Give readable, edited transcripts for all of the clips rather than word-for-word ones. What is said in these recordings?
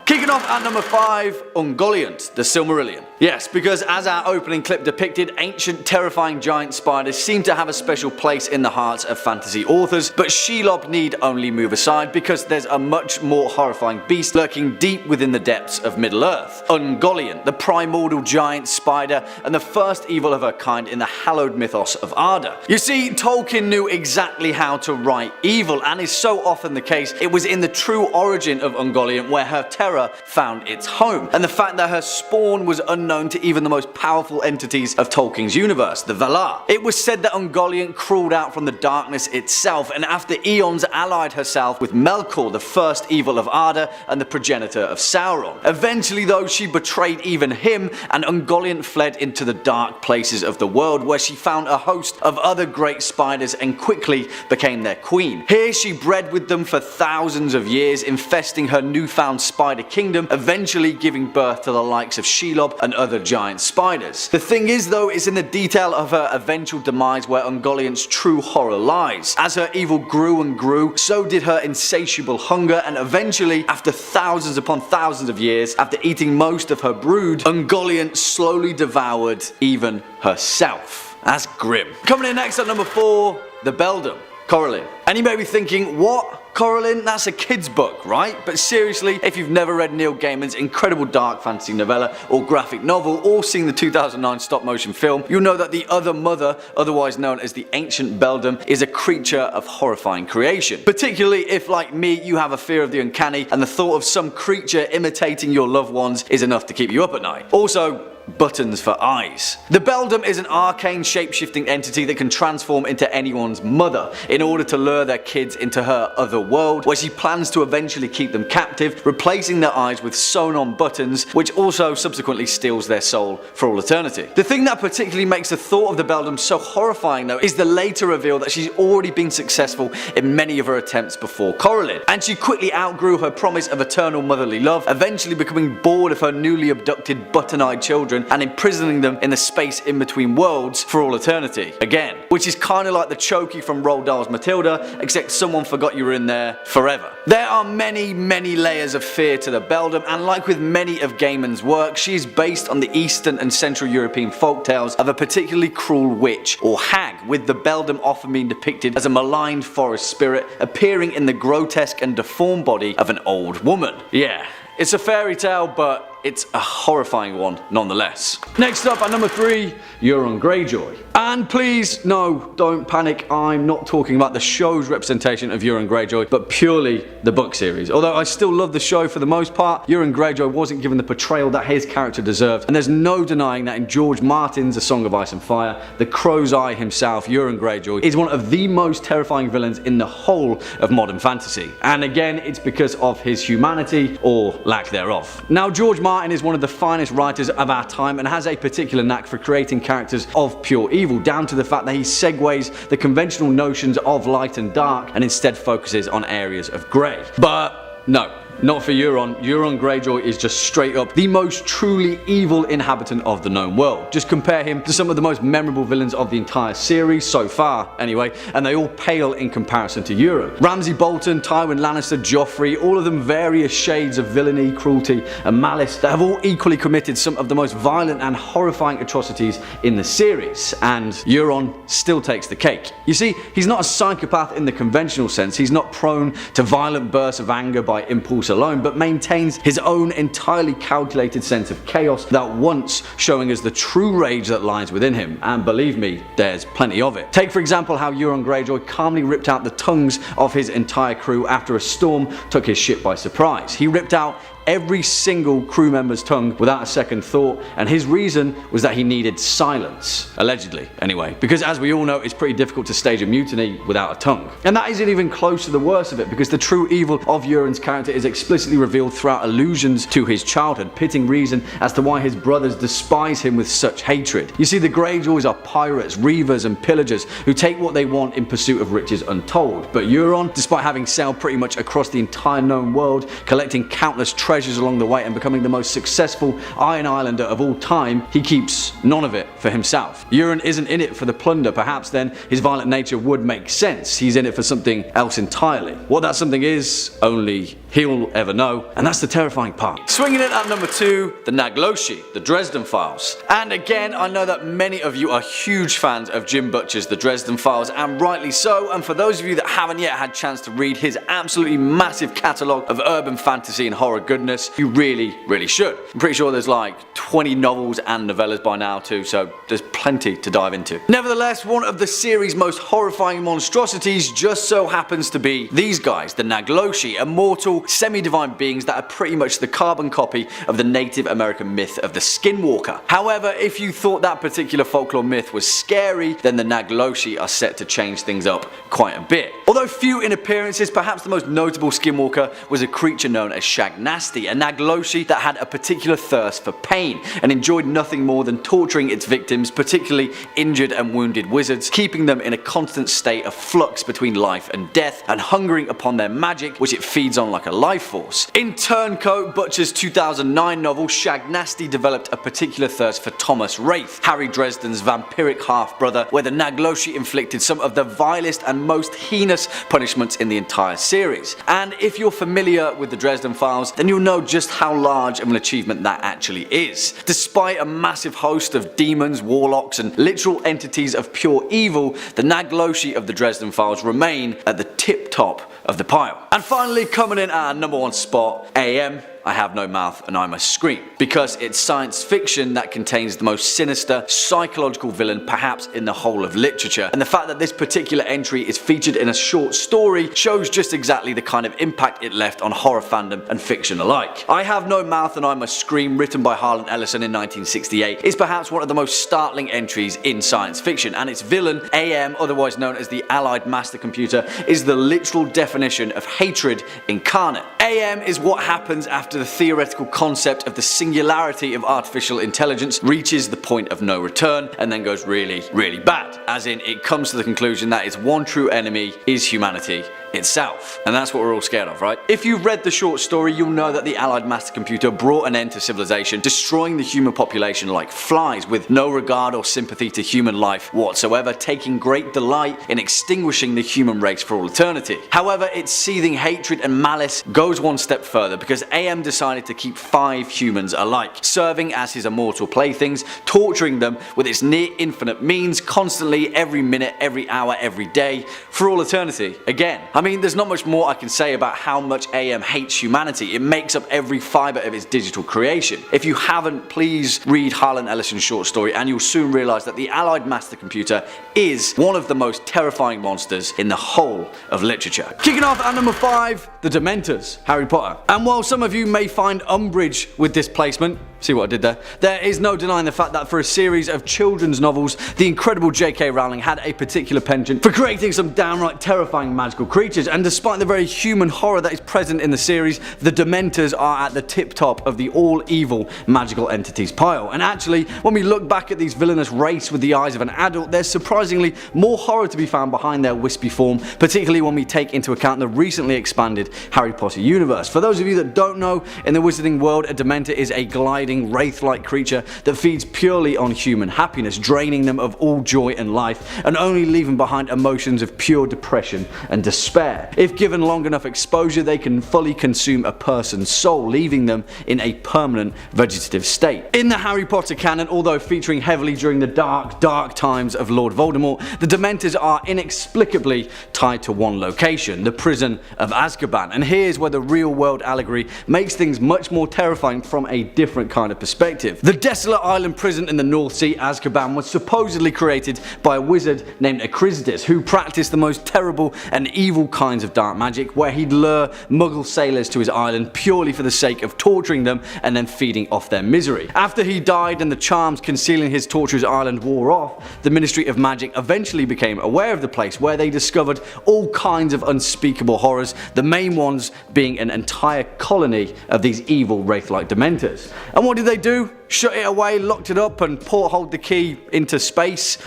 Kicking off at number 5, Ungoliant, the Silmarillion. Yes, because as our opening clip depicted, ancient terrifying giant spiders seem to have a special place in the hearts of fantasy authors, but Shelob need only move aside because there's a much more horrifying beast lurking deep within the depths of Middle-earth. Ungoliant, the primordial giant spider and the first evil of her kind in the hallowed mythos of Arda. You see, Tolkien knew exactly how to write evil, and is so often the case, it was in the true origin of Ungoliant where her terror found its home, and the fact that her spawn was unknown to even the most powerful entities of Tolkien's universe, the Valar. It was said that Ungoliant crawled out from the darkness itself, and after eons allied herself with Melkor, the first evil of Arda and the progenitor of Sauron. Eventually though, she betrayed even him, and Ungoliant fled into the dark places of the world, where she found a host of other great spiders and quickly became their queen. Here she bred with them for thousands of years, infesting her newfound spider kingdom, eventually giving birth to the likes of Shelob and other giant spiders. The thing is though, it's in the detail of her eventual demise where Ungoliant's true horror lies. As her evil grew and grew, so did her insatiable hunger, and eventually, after thousands upon thousands of years, after eating most of her brood, Ungoliant slowly devoured even herself. That's grim. Coming in next at number 4, the Beldam, Coraline. And you may be thinking, what? Coraline? That's a kid's book, right? But seriously, if you've never read Neil Gaiman's incredible dark fantasy novella or graphic novel, or seen the 2009 stop motion film, you'll know that the Other Mother, otherwise known as the ancient Beldam, is a creature of horrifying creation. Particularly if, like me, you have a fear of the uncanny, and the thought of some creature imitating your loved ones is enough to keep you up at night. Also, buttons for eyes. The Beldam is an arcane shape-shifting entity that can transform into anyone's mother in order to lure their kids into her other world, where she plans to eventually keep them captive, replacing their eyes with sewn-on buttons, which also subsequently steals their soul for all eternity. The thing that particularly makes the thought of the Beldam so horrifying though is the later reveal that she's already been successful in many of her attempts before Coraline, and she quickly outgrew her promise of eternal motherly love, eventually becoming bored of her newly abducted button-eyed children and imprisoning them in the space in between worlds for all eternity again, which is kinda like the Chokey from Roald Dahl's Matilda, except someone forgot you were in there forever. There are many layers of fear to the Beldam, and like with many of Gaiman's work, she is based on the Eastern and Central European folktales of a particularly cruel witch or hag, with the Beldam often being depicted as a maligned forest spirit appearing in the grotesque and deformed body of an old woman. Yeah, it's a fairy tale, but it's a horrifying one nonetheless. Next up at number 3, Euron Greyjoy. And please, no, don't panic, I'm not talking about the show's representation of Euron Greyjoy, but purely the book series. Although I still love the show for the most part, Euron Greyjoy wasn't given the portrayal that his character deserved, and there's no denying that in George Martin's A Song of Ice and Fire, the Crow's Eye himself, Euron Greyjoy, is one of the most terrifying villains in the whole of modern fantasy. And again, it's because of his humanity, or lack thereof. Now, George Martin is one of the finest writers of our time and has a particular knack for creating characters of pure evil, down to the fact that he segues the conventional notions of light and dark and instead focuses on areas of grey. But no, not for Euron. Euron Greyjoy is just straight up the most truly evil inhabitant of the known world. Just compare him to some of the most memorable villains of the entire series, so far anyway, and they all pale in comparison to Euron. Ramsay Bolton, Tywin Lannister, Joffrey, all of them various shades of villainy, cruelty and malice that have all equally committed some of the most violent and horrifying atrocities in the series, and Euron still takes the cake. You see, he's not a psychopath in the conventional sense, he's not prone to violent bursts of anger by impulse alone, but maintains his own entirely calculated sense of chaos, that once showing us the true rage that lies within him, and believe me, there's plenty of it. Take for example how Euron Greyjoy calmly ripped out the tongues of his entire crew after a storm took his ship by surprise. He ripped out every single crew member's tongue without a second thought, and his reason was that he needed silence. Allegedly, anyway. Because as we all know, it's pretty difficult to stage a mutiny without a tongue. And that isn't even close to the worst of it, because the true evil of Euron's character is explicitly revealed throughout allusions to his childhood, pitting reason as to why his brothers despise him with such hatred. You see, the Greyjoys are pirates, reavers and pillagers who take what they want in pursuit of riches untold. But Euron, despite having sailed pretty much across the entire known world, collecting countless treasures along the way and becoming the most successful Iron Islander of all time, he keeps none of it for himself. Euron isn't in it for the plunder. Perhaps then his violent nature would make sense. He's in it for something else entirely. What that something is, only he'll ever know, and that's the terrifying part. Swinging in at number 2, the Nagoshi, the Dresden Files. And again, I know that many of you are huge fans of Jim Butcher's The Dresden Files, and rightly so, and for those of you that haven't yet had a chance to read his absolutely massive catalogue of urban fantasy and horror goodness, you really, really should. I'm pretty sure there's like 20 novels and novellas by now too, so there's plenty to dive into. Nevertheless, one of the series' most horrifying monstrosities just so happens to be these guys, the Nagoshi, immortal, semi-divine beings that are pretty much the carbon copy of the Native American myth of the skinwalker. However, if you thought that particular folklore myth was scary, then the Nagoshi are set to change things up quite a bit. Although few in appearances, perhaps the most notable skinwalker was a creature known as Shagnasty, a Nagoshi that had a particular thirst for pain and enjoyed nothing more than torturing its victims, particularly injured and wounded wizards, keeping them in a constant state of flux between life and death and hungering upon their magic, which it feeds on like a life force. In Turncoat, Butcher's 2009 novel, Shagnasty developed a particular thirst for Thomas Wraith, Harry Dresden's vampiric half-brother, where the Nagoshi inflicted some of the vilest and most heinous punishments in the entire series. And if you're familiar with the Dresden Files, then you'll know just how large of an achievement that actually is. Despite a massive host of demons, warlocks, and literal entities of pure evil, the Nagoshi of the Dresden Files remain at the tip top of the pile. And finally, coming in at our number 1 spot, AM, I Have No Mouth and I Must Scream, because it's science fiction that contains the most sinister psychological villain perhaps in the whole of literature, and the fact that this particular entry is featured in a short story shows just exactly the kind of impact it left on horror fandom and fiction alike. I Have No Mouth and I Must Scream, written by Harlan Ellison in 1968, is perhaps one of the most startling entries in science fiction, and its villain, AM, otherwise known as the Allied Master Computer, is the literal definition of hatred incarnate. AM is what happens after the theoretical concept of the singularity of artificial intelligence reaches the point of no return and then goes really, really bad. As in, it comes to the conclusion that its one true enemy is humanity itself. And that's what we're all scared of, right? If you've read the short story, you'll know that the Allied Master Computer brought an end to civilization, destroying the human population like flies, with no regard or sympathy to human life whatsoever, taking great delight in extinguishing the human race for all eternity. However, its seething hatred and malice goes one step further, because AM decided to keep 5 humans alike, serving as his immortal playthings, torturing them with its near infinite means, constantly, every minute, every hour, every day, for all eternity. Again, I mean, there's not much more I can say about how much AM hates humanity. It makes up every fibre of its digital creation. If you haven't, please read Harlan Ellison's short story and you'll soon realise that the Allied Master Computer is one of the most terrifying monsters in the whole of literature. Kicking off at number 5, the Dementors, Harry Potter. And while some of you may find umbrage with this placement, see what I did there? There is no denying the fact that for a series of children's novels, the incredible J.K. Rowling had a particular penchant for creating some downright terrifying magical creatures, and despite the very human horror that is present in the series, the Dementors are at the tip top of the all-evil magical entities pile. And actually, when we look back at these villainous race with the eyes of an adult, there's surprisingly more horror to be found behind their wispy form, particularly when we take into account the recently expanded Harry Potter universe. For those of you that don't know, in the Wizarding world, a Dementor is a gliding wraith-like creature that feeds purely on human happiness, draining them of all joy and life, and only leaving behind emotions of pure depression and despair. If given long enough exposure, they can fully consume a person's soul, leaving them in a permanent vegetative state. In the Harry Potter canon, although featuring heavily during the dark times of Lord Voldemort, the Dementors are inexplicably tied to one location, the prison of Azkaban. And here's where the real-world allegory makes things much more terrifying from a different kind of perspective. The desolate island prison in the North Sea, Azkaban, was supposedly created by a wizard named Inquisitors, who practiced the most terrible and evil kinds of dark magic, where he'd lure Muggle sailors to his island purely for the sake of torturing them and then feeding off their misery. After he died and the charms concealing his torturous island wore off, the Ministry of Magic eventually became aware of the place, where they discovered all kinds of unspeakable horrors, the main ones being an entire colony of these evil wraith-like Dementors. And what did they do? Shut it away, locked it up, and portholed the key into space?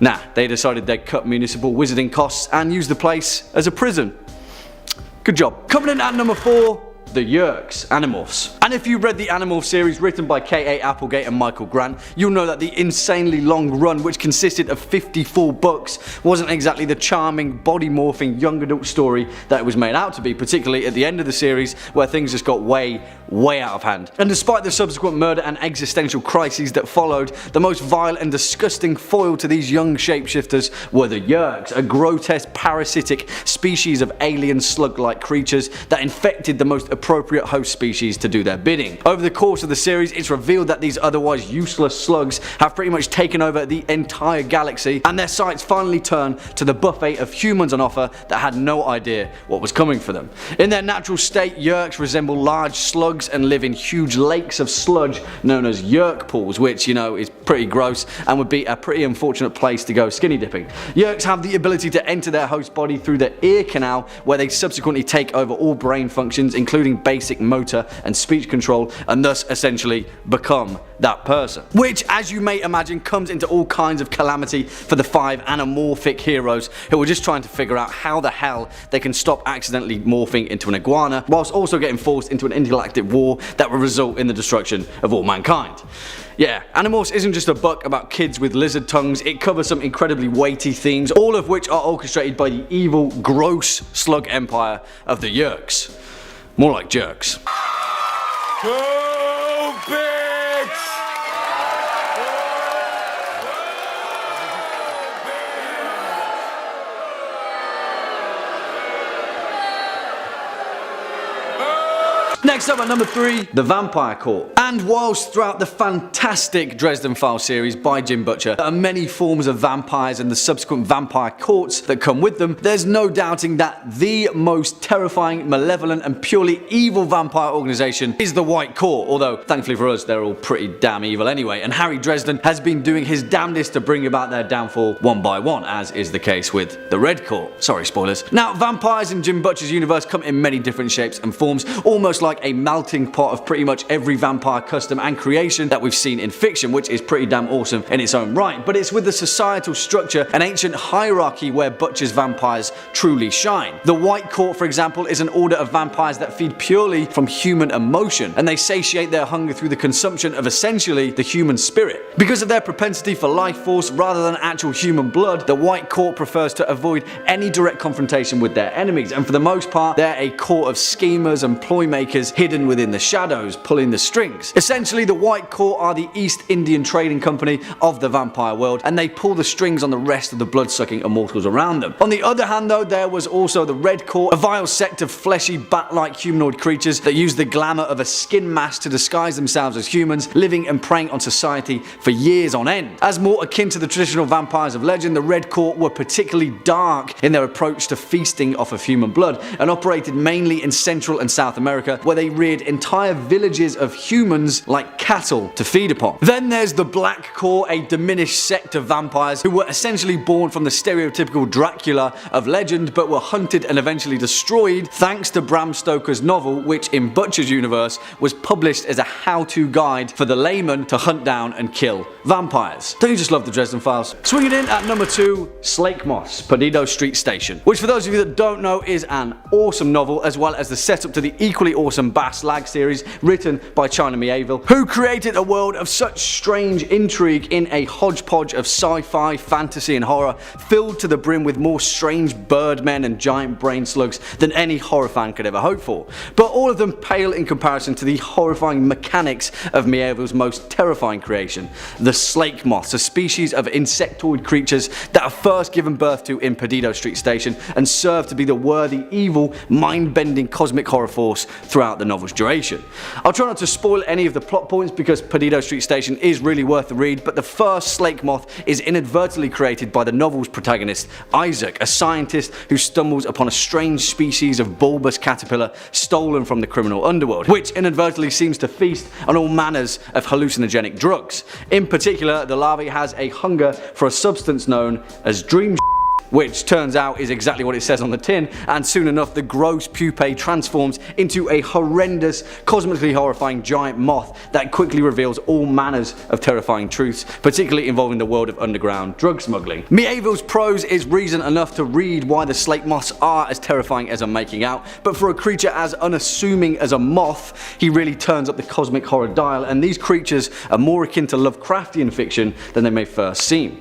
Nah, they decided they'd cut municipal wizarding costs and use the place as a prison. Good job. Coming in at number 4, the Yeerks, Animorphs. And if you read the Animorph series written by K.A. Applegate and Michael Grant, you'll know that the insanely long run, which consisted of 54 books, wasn't exactly the charming, body-morphing young adult story that it was made out to be, particularly at the end of the series where things just got way out of hand. And despite the subsequent murder and existential crises that followed, the most vile and disgusting foil to these young shapeshifters were the Yeerks, a grotesque parasitic species of alien slug-like creatures that infected the most appropriate host species to do their bidding. Over the course of the series, it's revealed that these otherwise useless slugs have pretty much taken over the entire galaxy, and their sights finally turn to the buffet of humans on offer that had no idea what was coming for them. In their natural state, Yeerks resemble large slugs and live in huge lakes of sludge known as Yeerk pools, which, you know, is pretty gross and would be a pretty unfortunate place to go skinny dipping. Yeerks have the ability to enter their host body through the ear canal, where they subsequently take over all brain functions, including basic motor and speech control, and thus essentially become that person. Which, as you may imagine, comes into all kinds of calamity for the 5 anamorphic heroes who are just trying to figure out how the hell they can stop accidentally morphing into an iguana, whilst also getting forced into an intergalactic war that will result in the destruction of all mankind. Yeah, Animorphs isn't just a book about kids with lizard tongues, it covers some incredibly weighty themes, all of which are orchestrated by the evil, gross slug empire of the Yeerks. More like jerks. Go, bitch! Next up at number 3, the Vampire Court. And whilst throughout the fantastic Dresden Files series by Jim Butcher, there are many forms of vampires and the subsequent vampire courts that come with them, there's no doubting that the most terrifying, malevolent and purely evil vampire organization is the White Court, although thankfully for us they're all pretty damn evil anyway, and Harry Dresden has been doing his damnedest to bring about their downfall one by one, as is the case with the Red Court. Sorry, spoilers. Now, vampires in Jim Butcher's universe come in many different shapes and forms, almost like a melting pot of pretty much every vampire custom and creation that we've seen in fiction, which is pretty damn awesome in its own right. But it's with the societal structure and ancient hierarchy where Butcher's vampires truly shine. The White Court, for example, is an order of vampires that feed purely from human emotion, and they satiate their hunger through the consumption of essentially the human spirit. Because of their propensity for life force rather than actual human blood, the White Court prefers to avoid any direct confrontation with their enemies, and for the most part, they're a court of schemers and ploy makers hidden within the shadows, pulling the strings. Essentially, the White Court are the East Indian trading company of the vampire world, and they pull the strings on the rest of the blood-sucking immortals around them. On the other hand though, there was also the Red Court, a vile sect of fleshy, bat-like humanoid creatures that use the glamour of a skin mask to disguise themselves as humans, living and preying on society for years on end. As more akin to the traditional vampires of legend, the Red Court were particularly dark in their approach to feasting off of human blood, and operated mainly in Central and South America, where they reared entire villages of humans like cattle to feed upon. Then there's the Black Court, a diminished sect of vampires who were essentially born from the stereotypical Dracula of legend, but were hunted and eventually destroyed thanks to Bram Stoker's novel, which in Butcher's universe was published as a how-to guide for the layman to hunt down and kill vampires. Don't you just love the Dresden Files? Swinging in at number 2, Slake Moths, Perdido Street Station, which for those of you that don't know is an awesome novel, as well as the setup to the equally awesome Bass Lag series written by China Mieville, who created a world of such strange intrigue in a hodgepodge of sci-fi, fantasy and horror, filled to the brim with more strange birdmen and giant brain slugs than any horror fan could ever hope for. But all of them pale in comparison to the horrifying mechanics of Mieville's most terrifying creation, the Slake Moths, a species of insectoid creatures that are first given birth to in Perdido Street Station and serve to be the worthy, evil, mind-bending cosmic horror force throughout the novel's duration. I'll try not to spoil any of the plot points because Perdido Street Station is really worth the read, but the first Slake Moth is inadvertently created by the novel's protagonist, Isaac, a scientist who stumbles upon a strange species of bulbous caterpillar stolen from the criminal underworld, which inadvertently seems to feast on all manners of hallucinogenic drugs. In particular, the larvae has a hunger for a substance known as dream which turns out is exactly what it says on the tin, and soon enough the gross pupae transforms into a horrendous, cosmically horrifying giant moth that quickly reveals all manners of terrifying truths, particularly involving the world of underground drug smuggling. Mieville's prose is reason enough to read why the slake moths are as terrifying as I'm making out, but for a creature as unassuming as a moth, he really turns up the cosmic horror dial, and these creatures are more akin to Lovecraftian fiction than they may first seem.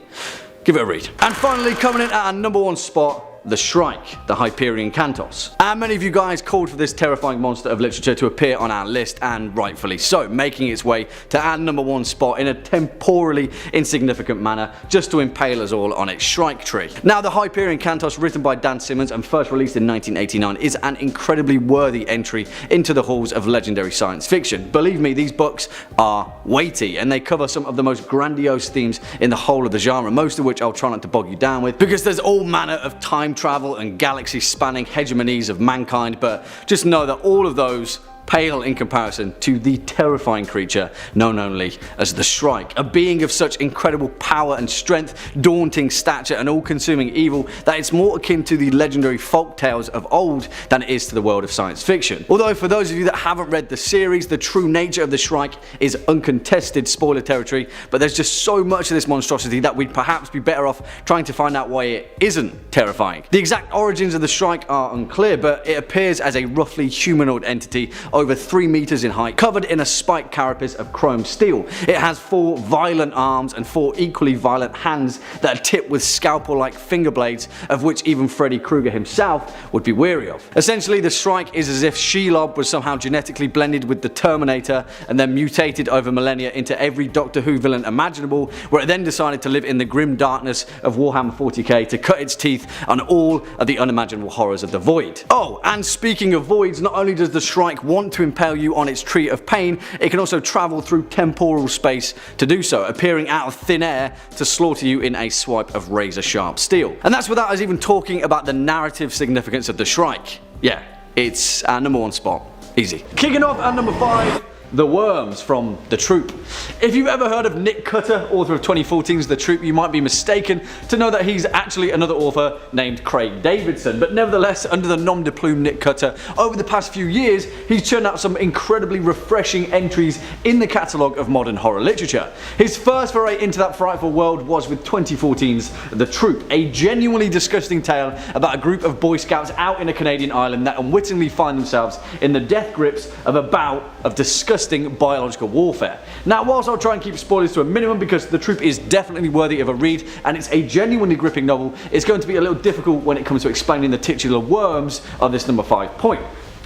Give it a read. And finally, coming in at our number 1 spot, the Shrike, the Hyperion Cantos. And many of you guys called for this terrifying monster of literature to appear on our list, and rightfully so, making its way to our number 1 spot in a temporally insignificant manner, just to impale us all on its Shrike tree. Now, the Hyperion Cantos, written by Dan Simmons and first released in 1989, is an incredibly worthy entry into the halls of legendary science fiction. Believe me, these books are weighty, and they cover some of the most grandiose themes in the whole of the genre, most of which I'll try not to bog you down with, because there's all manner of time travel and galaxy spanning hegemonies of mankind, but just know that all of those pale in comparison to the terrifying creature known only as the Shrike, a being of such incredible power and strength, daunting stature and all-consuming evil that it's more akin to the legendary folk tales of old than it is to the world of science fiction. Although for those of you that haven't read the series, the true nature of the Shrike is uncontested spoiler territory, but there's just so much of this monstrosity that we'd perhaps be better off trying to find out why it isn't terrifying. The exact origins of the Shrike are unclear, but it appears as a roughly humanoid entity over 3 meters in height, covered in a spiked carapace of chrome steel. It has 4 violent arms and 4 equally violent hands that are tipped with scalpel-like finger blades, of which even Freddy Krueger himself would be weary of. Essentially, the Shrike is as if Shelob was somehow genetically blended with the Terminator and then mutated over millennia into every Doctor Who villain imaginable, where it then decided to live in the grim darkness of Warhammer 40k to cut its teeth on all of the unimaginable horrors of the Void. Oh, and speaking of voids, not only does the Shrike want to impale you on its tree of pain, it can also travel through temporal space to do so, appearing out of thin air to slaughter you in a swipe of razor sharp steel. And that's without us even talking about the narrative significance of the Shrike. Yeah, it's our number 1 spot. Easy. Kicking off at number 5, The Worms from The Troop. If you've ever heard of Nick Cutter, author of 2014's The Troop, you might be mistaken to know that he's actually another author named Craig Davidson, but nevertheless, under the nom de plume Nick Cutter, over the past few years he's churned out some incredibly refreshing entries in the catalogue of modern horror literature. His first foray into that frightful world was with 2014's The Troop, a genuinely disgusting tale about a group of Boy Scouts out in a Canadian island that unwittingly find themselves in the death grips of a bout of disgusting biological warfare. Now, whilst I'll try and keep spoilers to a minimum because The Troop is definitely worthy of a read and it's a genuinely gripping novel, it's going to be a little difficult when it comes to explaining the titular worms of this number 5 point.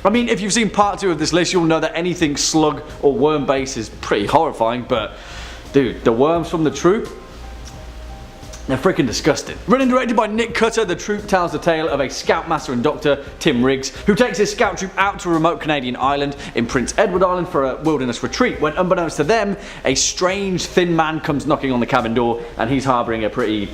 I mean, if you've seen part 2 of this list, you'll know that anything slug or worm based is pretty horrifying, but dude, the worms from The Troop, they're freaking disgusting. Written and directed by Nick Cutter, The Troop tells the tale of a scoutmaster and doctor, Tim Riggs, who takes his scout troop out to a remote Canadian island in Prince Edward Island for a wilderness retreat, when unbeknownst to them, a strange thin man comes knocking on the cabin door and he's harbouring a pretty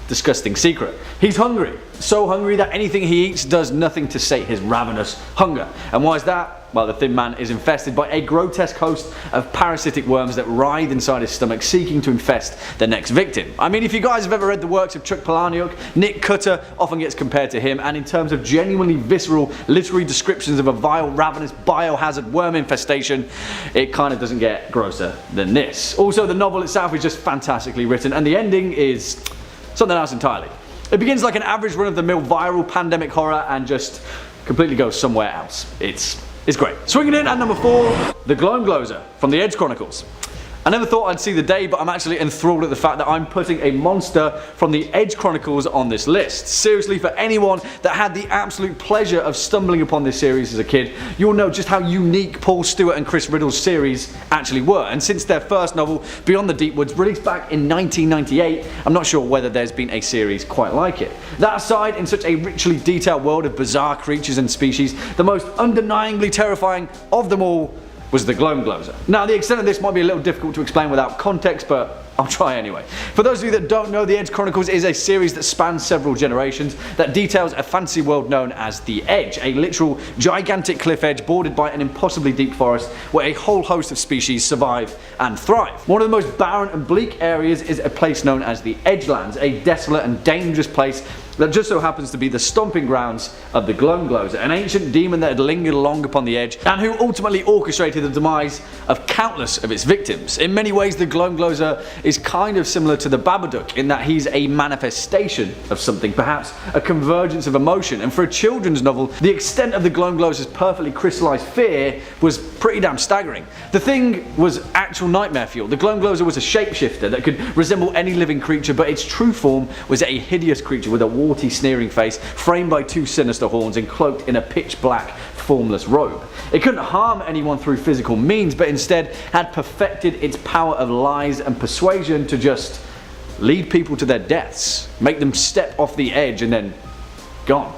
disgusting secret. He's hungry, so hungry that anything he eats does nothing to sate his ravenous hunger. And why is that? Well, the thin man is infested by a grotesque host of parasitic worms that writhe inside his stomach, seeking to infest the next victim. I mean, if you guys have ever read the works of Chuck Palahniuk, Nick Cutter often gets compared to him, and in terms of genuinely visceral literary descriptions of a vile, ravenous, biohazard worm infestation, it kind of doesn't get grosser than this. Also, the novel itself is just fantastically written, and the ending is something else entirely. It begins like an average run-of-the-mill viral pandemic horror and just completely goes somewhere else. It's great. Swinging in at number 4, The Gloomglower from the Edge Chronicles. I never thought I'd see the day, but I'm actually enthralled at the fact that I'm putting a monster from the Edge Chronicles on this list. Seriously, for anyone that had the absolute pleasure of stumbling upon this series as a kid, you'll know just how unique Paul Stewart and Chris Riddle's series actually were. And since their first novel, Beyond the Deep Woods, released back in 1998, I'm not sure whether there's been a series quite like it. That aside, in such a richly detailed world of bizarre creatures and species, the most undeniably terrifying of them all was the Gloomglower. Now, the extent of this might be a little difficult to explain without context, but I'll try anyway. For those of you that don't know, The Edge Chronicles is a series that spans several generations that details a fantasy world known as The Edge, a literal gigantic cliff edge bordered by an impossibly deep forest where a whole host of species survive and thrive. One of the most barren and bleak areas is a place known as the Edgelands, a desolate and dangerous place that just so happens to be the stomping grounds of the Gloomglower, an ancient demon that had lingered along upon the edge and who ultimately orchestrated the demise of countless of its victims. In many ways, the Gloomglower is kind of similar to the Babadook in that he's a manifestation of something, perhaps a convergence of emotion, and for a children's novel, the extent of the Gloomglower's perfectly crystallized fear was pretty damn staggering. The thing was actual nightmare fuel. The Gloomglower was a shapeshifter that could resemble any living creature, but its true form was a hideous creature with a warty, sneering face, framed by two sinister horns and cloaked in a pitch black, formless robe. It couldn't harm anyone through physical means, but instead had perfected its power of lies and persuasion to just lead people to their deaths, make them step off the edge and then gone.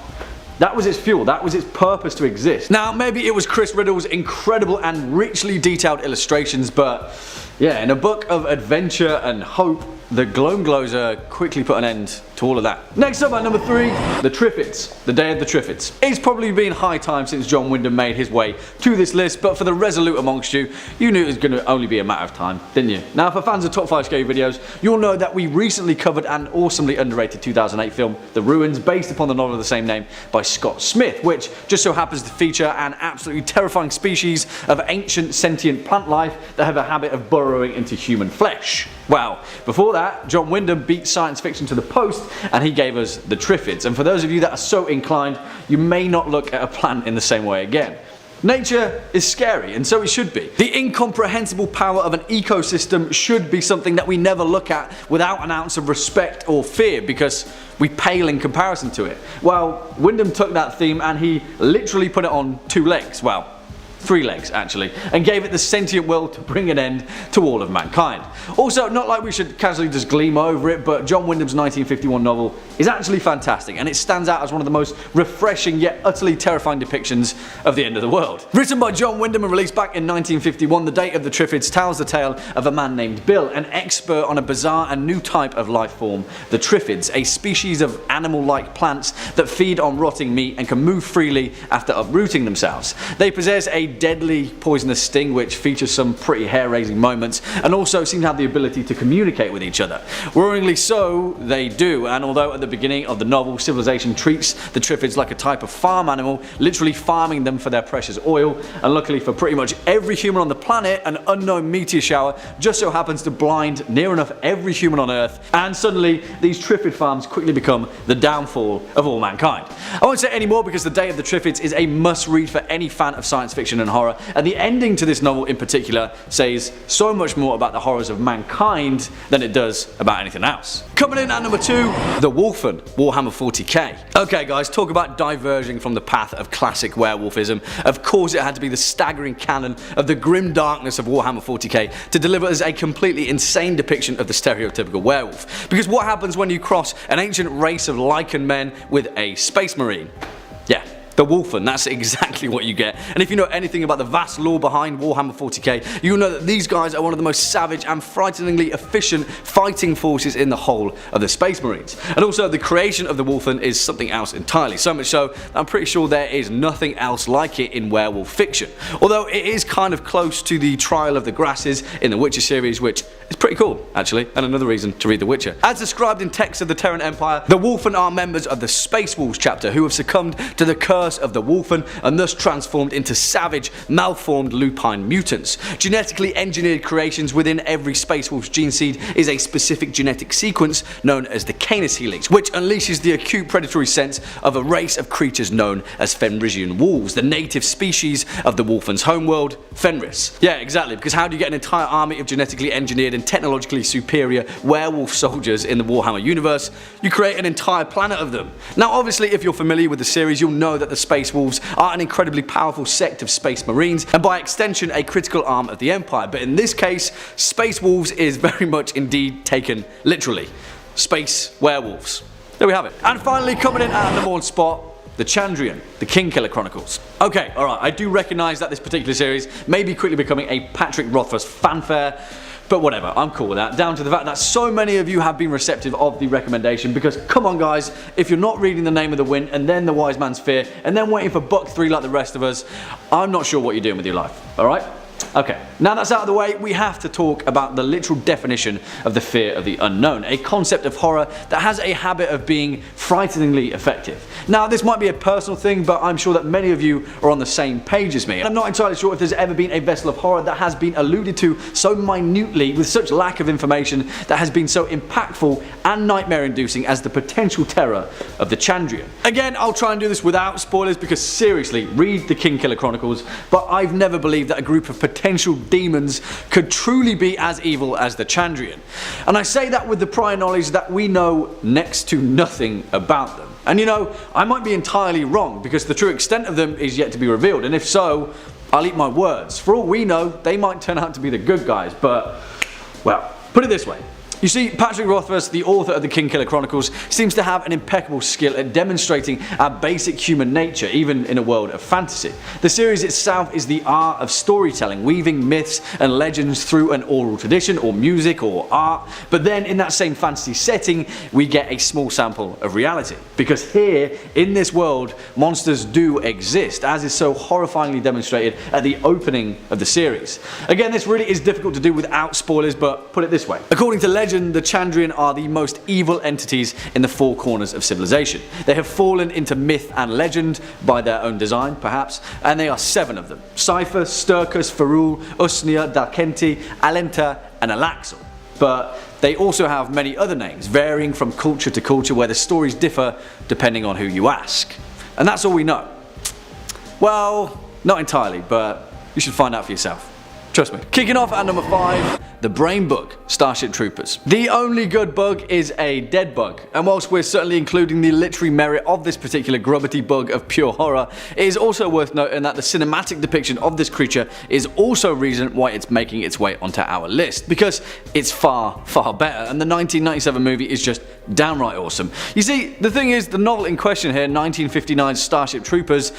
That was its fuel, that was its purpose to exist. Now, maybe it was Chris Riddle's incredible and richly detailed illustrations, but yeah, in a book of adventure and hope, the Gloomglower quickly put an end to all of that. Next up at number 3, the Triffids. The Day of the Triffids. It's probably been high time since John Wyndham made his way to this list, but for the resolute amongst you, you knew it was going to only be a matter of time, didn't you? Now, for fans of Top 5 Scary videos, you'll know that we recently covered an awesomely underrated 2008 film, The Ruins, based upon the novel of the same name by Scott Smith, which just so happens to feature an absolutely terrifying species of ancient sentient plant life that have a habit of burrowing into human flesh. Well, before that, John Wyndham beat science fiction to the post and he gave us the Triffids, and for those of you that are so inclined, you may not look at a plant in the same way again. Nature is scary, and so it should be. The incomprehensible power of an ecosystem should be something that we never look at without an ounce of respect or fear because we pale in comparison to it. Well, Wyndham took that theme and he literally put it on 2 legs. Well, 3 legs actually, and gave it the sentient will to bring an end to all of mankind. Also, not like we should casually just gleam over it, but John Wyndham's 1951 novel is actually fantastic, and it stands out as one of the most refreshing yet utterly terrifying depictions of the end of the world. Written by John Wyndham and released back in 1951, The Day of the Triffids tells the tale of a man named Bill, an expert on a bizarre and new type of life form, the Triffids, a species of animal-like plants that feed on rotting meat and can move freely after uprooting themselves. They possess a deadly poisonous sting which features some pretty hair-raising moments, and also seem to have the ability to communicate with each other. Worryingly so, they do, and although at the beginning of the novel civilization treats the Triffids like a type of farm animal, literally farming them for their precious oil, and luckily for pretty much every human on the planet, an unknown meteor shower just so happens to blind near enough every human on Earth, and suddenly these Triffid farms quickly become the downfall of all mankind. I won't say any more because The Day of the Triffids is a must-read for any fan of science fiction and horror, and the ending to this novel in particular says so much more about the horrors of mankind than it does about anything else. Coming in at number 2, the Wolfen, Warhammer 40k. Okay guys, talk about diverging from the path of classic werewolfism. Of course it had to be the staggering canon of the grim darkness of Warhammer 40k to deliver us a completely insane depiction of the stereotypical werewolf. Because what happens when you cross an ancient race of lycan men with a space marine? Yeah, the Wolfen, that's exactly what you get. And if you know anything about the vast lore behind Warhammer 40k, you'll know that these guys are one of the most savage and frighteningly efficient fighting forces in the whole of the Space Marines. And also the creation of the Wolfen is something else entirely, so much so I'm pretty sure there is nothing else like it in werewolf fiction. Although it is kind of close to the Trial of the Grasses in the Witcher series, which is pretty cool actually, and another reason to read The Witcher. As described in texts of the Terran Empire, the Wolfen are members of the Space Wolves chapter who have succumbed to the curse of the Wolfen and thus transformed into savage, malformed lupine mutants. Genetically engineered creations within every Space Wolf's gene seed is a specific genetic sequence known as the Canis helix, which unleashes the acute predatory sense of a race of creatures known as Fenrisian wolves, the native species of the Wolfen's homeworld, Fenris. Yeah, exactly, because how do you get an entire army of genetically engineered and technologically superior werewolf soldiers in the Warhammer universe? You create an entire planet of them. Now obviously if you're familiar with the series, you'll know that the Space Wolves are an incredibly powerful sect of Space Marines, and by extension a critical arm of the Empire, but in this case, Space Wolves is very much indeed taken literally. Space werewolves. There we have it. And finally, coming in at number 1 spot, the Chandrian, the Kingkiller Chronicles. Okay, alright, I do recognise that this particular series may be quickly becoming a Patrick Rothfuss fanfare, but whatever, I'm cool with that, down to the fact that so many of you have been receptive of the recommendation, because come on guys, if you're not reading The Name of the Wind and then The Wise Man's Fear and then waiting for book 3 like the rest of us, I'm not sure what you're doing with your life, alright? Okay, now that's out of the way, we have to talk about the literal definition of the fear of the unknown, a concept of horror that has a habit of being frighteningly effective. Now this might be a personal thing, but I'm sure that many of you are on the same page as me. And I'm not entirely sure if there's ever been a vessel of horror that has been alluded to so minutely with such lack of information that has been so impactful and nightmare-inducing as the potential terror of the Chandrian. Again, I'll try and do this without spoilers because seriously, read the Kingkiller Chronicles, but I've never believed that a group of potential demons could truly be as evil as the Chandrian. And I say that with the prior knowledge that we know next to nothing about them. And you know, I might be entirely wrong because the true extent of them is yet to be revealed, and if so, I'll eat my words. For all we know, they might turn out to be the good guys, but, well, put it this way. You see, Patrick Rothfuss, the author of the Kingkiller Chronicles, seems to have an impeccable skill at demonstrating our basic human nature, even in a world of fantasy. The series itself is the art of storytelling, weaving myths and legends through an oral tradition, or music, or art, but then in that same fantasy setting, we get a small sample of reality. Because here, in this world, monsters do exist, as is so horrifyingly demonstrated at the opening of the series. Again, this really is difficult to do without spoilers, but put it this way. According to legend, the Chandrian are the most evil entities in the four corners of civilization. They have fallen into myth and legend by their own design, perhaps, and they are 7 of them: Cypher, Sturkus, Ferul, Usnia, Dalkenti, Alenta, and Alaxel. But they also have many other names, varying from culture to culture, where the stories differ depending on who you ask. And that's all we know. Well, not entirely, but you should find out for yourself. Trust me. Kicking off at number 5, the brain bug, Starship Troopers. The only good bug is a dead bug, and whilst we're certainly including the literary merit of this particular grubbity bug of pure horror, it is also worth noting that the cinematic depiction of this creature is also a reason why it's making its way onto our list, because it's far, far better, and the 1997 movie is just downright awesome. You see, the thing is, the novel in question here, 1959's Starship Troopers,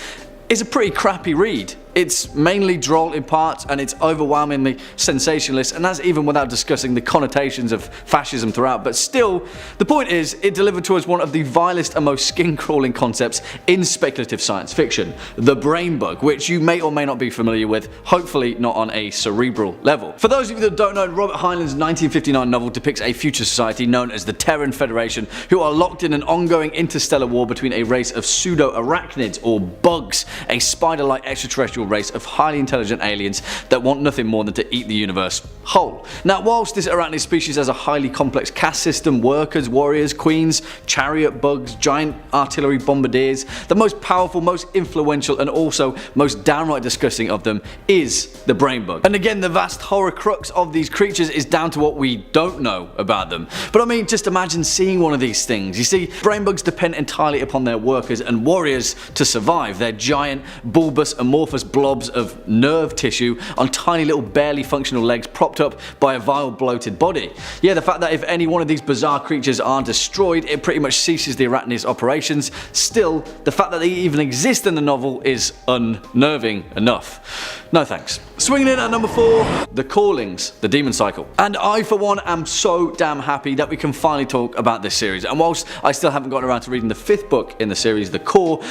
is a pretty crappy read. It's mainly droll in parts and it's overwhelmingly sensationalist, and that's even without discussing the connotations of fascism throughout, but still, the point is, it delivered to us one of the vilest and most skin-crawling concepts in speculative science fiction, the brain bug, which you may or may not be familiar with, hopefully not on a cerebral level. For those of you that don't know, Robert Heinlein's 1959 novel depicts a future society known as the Terran Federation, who are locked in an ongoing interstellar war between a race of pseudo-arachnids, or bugs, a spider-like extraterrestrial race of highly intelligent aliens that want nothing more than to eat the universe whole. Now, whilst this arachnid species has a highly complex caste system, workers, warriors, queens, chariot bugs, giant artillery bombardiers, the most powerful, most influential, and also most downright disgusting of them is the brain bug. And again, the vast horror crux of these creatures is down to what we don't know about them. But I mean, just imagine seeing one of these things. You see, brain bugs depend entirely upon their workers and warriors to survive. They're giant, bulbous, amorphous blobs of nerve tissue on tiny little barely functional legs propped up by a vile bloated body. Yeah, the fact that if any one of these bizarre creatures aren't destroyed, it pretty much ceases the arachnid's operations. Still, the fact that they even exist in the novel is unnerving enough. No thanks. Swinging in at number 4, The Callings, the Demon Cycle. And I, for one, am so damn happy that we can finally talk about this series. And whilst I still haven't gotten around to reading the 5th book in the series, The Core,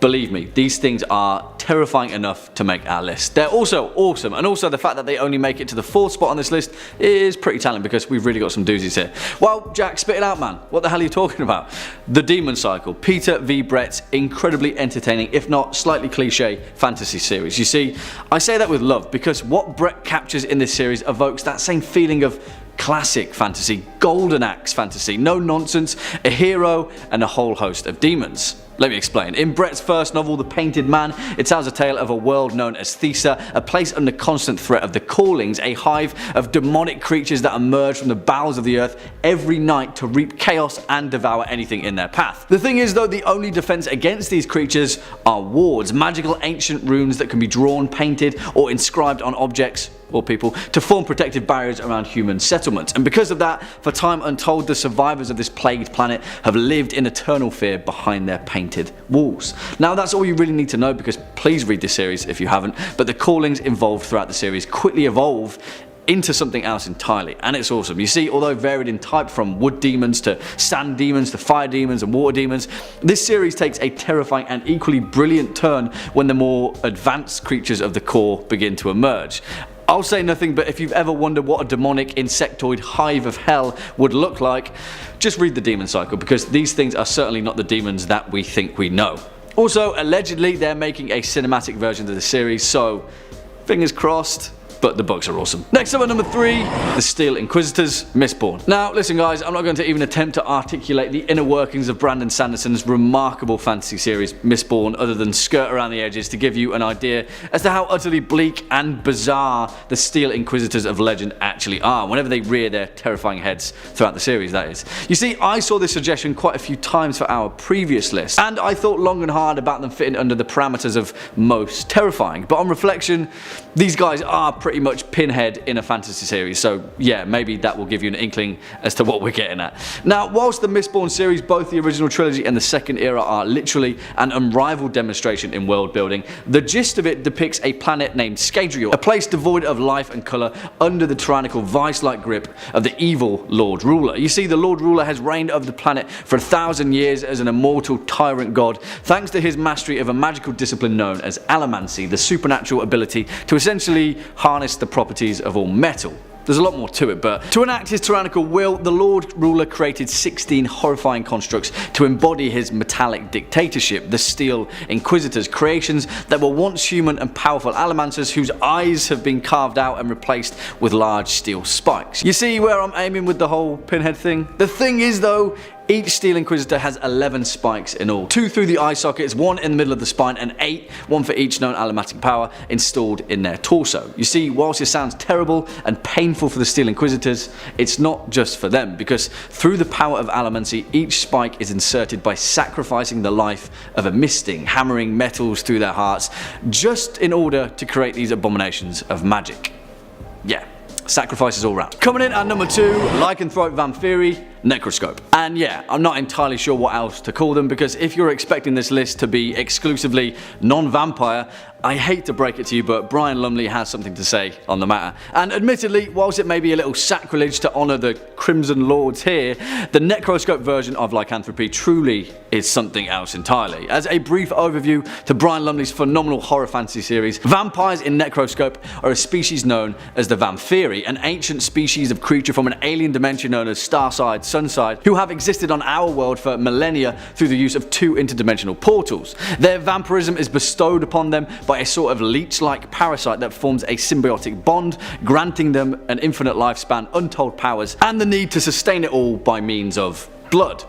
believe me, these things are terrifying enough to make our list. They're also awesome, and also the fact that they only make it to the 4th spot on this list is pretty telling, because we've really got some doozies here. Well, Jack, spit it out, man. What the hell are you talking about? The Demon Cycle, Peter V. Brett's incredibly entertaining, if not slightly cliche, fantasy series. You see, I say that with love, because what Brett captures in this series evokes that same feeling of classic fantasy, golden axe fantasy, no nonsense, a hero, and a whole host of demons. Let me explain. In Brett's first novel, The Painted Man, it tells a tale of a world known as Thesa, a place under constant threat of the Callings, a hive of demonic creatures that emerge from the bowels of the earth every night to reap chaos and devour anything in their path. The thing is, though, the only defense against these creatures are wards, magical ancient runes that can be drawn, painted, or inscribed on objects or people to form protective barriers around human settlements. And because of that, for time untold, the survivors of this plagued planet have lived in eternal fear behind their painted walls. Now, that's all you really need to know, because please read this series if you haven't, but the Callings involved throughout the series quickly evolve into something else entirely, and it's awesome. You see, although varied in type from wood demons to sand demons to fire demons and water demons, this series takes a terrifying and equally brilliant turn when the more advanced creatures of the core begin to emerge. I'll say nothing, but if you've ever wondered what a demonic insectoid hive of hell would look like, just read the Demon Cycle, because these things are certainly not the demons that we think we know. Also, allegedly they're making a cinematic version of the series, so fingers crossed. But the books are awesome. Next up at number 3, the Steel Inquisitors, Mistborn. Now listen guys, I'm not going to even attempt to articulate the inner workings of Brandon Sanderson's remarkable fantasy series Mistborn other than skirt around the edges to give you an idea as to how utterly bleak and bizarre the Steel Inquisitors of legend actually are, whenever they rear their terrifying heads throughout the series, that is. You see, I saw this suggestion quite a few times for our previous list, and I thought long and hard about them fitting under the parameters of most terrifying, but on reflection, these guys are pretty much Pinhead in a fantasy series, so yeah, maybe that will give you an inkling as to what we're getting at. Now, whilst the Mistborn series, both the original trilogy and the second era, are literally an unrivaled demonstration in world building, the gist of it depicts a planet named Scadrial, a place devoid of life and colour under the tyrannical vice-like grip of the evil Lord Ruler. You see, the Lord Ruler has reigned over the planet for 1,000 years as an immortal tyrant god, thanks to his mastery of a magical discipline known as allomancy, the supernatural ability to essentially harness the properties of all metal. There's a lot more to it, but to enact his tyrannical will, the Lord Ruler created 16 horrifying constructs to embody his metallic dictatorship, the Steel Inquisitors, creations that were once human and powerful allomancers whose eyes have been carved out and replaced with large steel spikes. You see where I'm aiming with the whole Pinhead thing? The thing is though, each Steel Inquisitor has 11 spikes in all, 2 through the eye sockets, 1 in the middle of the spine, and 8, 1 for each known allomatic power, installed in their torso. You see, whilst it sounds terrible and painful for the Steel Inquisitors, it's not just for them, because through the power of allomancy, each spike is inserted by sacrificing the life of a misting, hammering metals through their hearts, just in order to create these abominations of magic. Yeah. Sacrifices all round. Coming in at number 2, lycanthrope vampiri, Necroscope. And yeah, I'm not entirely sure what else to call them, because if you're expecting this list to be exclusively non-vampire, I hate to break it to you, but Brian Lumley has something to say on the matter. And admittedly, whilst it may be a little sacrilege to honour the Crimson Lords here, the Necroscope version of lycanthropy truly is something else entirely. As a brief overview to Brian Lumley's phenomenal horror fantasy series, vampires in Necroscope are a species known as the Vampiri, an ancient species of creature from an alien dimension known as Starside, Sunside, who have existed on our world for millennia through the use of 2 interdimensional portals. Their vampirism is bestowed upon them by a sort of leech-like parasite that forms a symbiotic bond, granting them an infinite lifespan, untold powers, and the need to sustain it all by means of blood.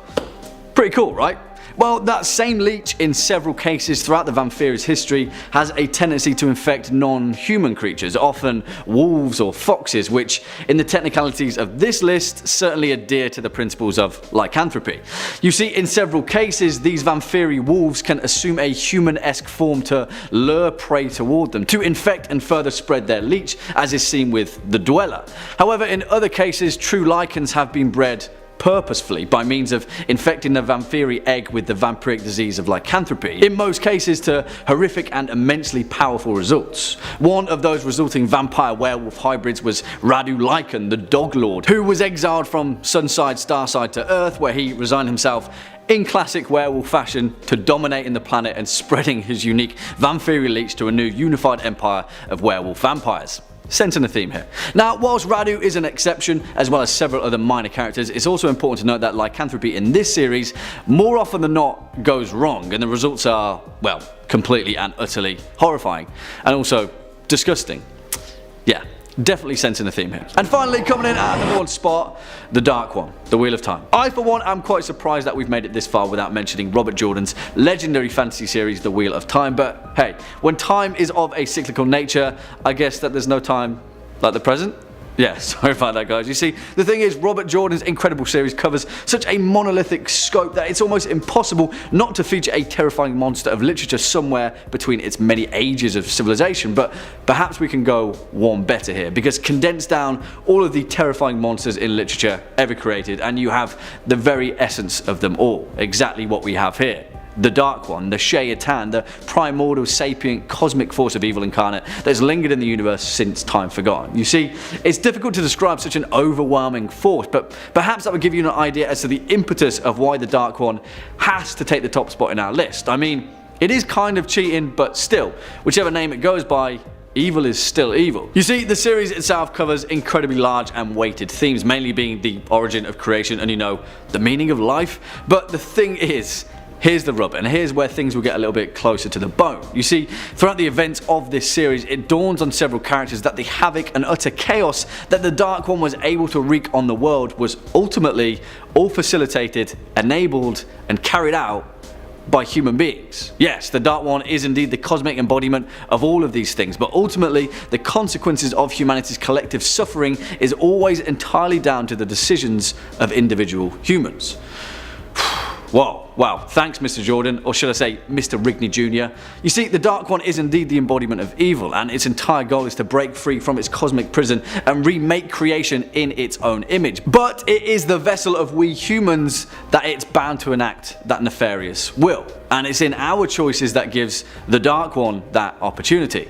Pretty cool, right? Well, that same leech in several cases throughout the Vampiri's history has a tendency to infect non-human creatures, often wolves or foxes, which in the technicalities of this list certainly adhere to the principles of lycanthropy. You see, in several cases these Vampiri wolves can assume a human-esque form to lure prey toward them, to infect and further spread their leech, as is seen with the Dweller. However, in other cases true lycans have been bred purposefully by means of infecting the Vampiri egg with the vampiric disease of lycanthropy, in most cases to horrific and immensely powerful results. One of those resulting vampire-werewolf hybrids was Radu Lycan, the Dog Lord, who was exiled from Sunside Starside to Earth, where he resigned himself in classic werewolf fashion to dominating the planet and spreading his unique Vampiri leech to a new unified empire of werewolf vampires. Sensing a theme here. Now, whilst Radu is an exception, as well as several other minor characters, it's also important to note that lycanthropy in this series more often than not goes wrong, and the results are, well, completely and utterly horrifying, and also disgusting. Yeah. Definitely sensing a theme here. And finally, coming in at number 1 spot, the Dark One, the Wheel of Time. I, for one, am quite surprised that we've made it this far without mentioning Robert Jordan's legendary fantasy series, The Wheel of Time, but hey, when time is of a cyclical nature, I guess that there's no time like the present? Yeah, sorry about that guys. You see, the thing is, Robert Jordan's incredible series covers such a monolithic scope that it's almost impossible not to feature a terrifying monster of literature somewhere between its many ages of civilization, but perhaps we can go one better here, because condense down all of the terrifying monsters in literature ever created and you have the very essence of them all, exactly what we have here. The Dark One, the Shayatan, the primordial sapient cosmic force of evil incarnate that's lingered in the universe since time forgotten. You see, it's difficult to describe such an overwhelming force, but perhaps that would give you an idea as to the impetus of why the Dark One has to take the top spot in our list. I mean, it is kind of cheating, but still, whichever name it goes by, evil is still evil. You see, the series itself covers incredibly large and weighted themes, mainly being the origin of creation and, you know, the meaning of life. But the thing is, here's the rub, and here's where things will get a little bit closer to the bone. You see, throughout the events of this series, it dawns on several characters that the havoc and utter chaos that the Dark One was able to wreak on the world was ultimately all facilitated, enabled, and carried out by human beings. Yes, the Dark One is indeed the cosmic embodiment of all of these things, but ultimately the consequences of humanity's collective suffering is always entirely down to the decisions of individual humans. Whoa, wow, thanks Mr. Jordan, or should I say Mr. Rigney Jr. You see, the Dark One is indeed the embodiment of evil, and its entire goal is to break free from its cosmic prison and remake creation in its own image. But it is the vessel of we humans that it's bound to enact that nefarious will, and it's in our choices that gives the Dark One that opportunity.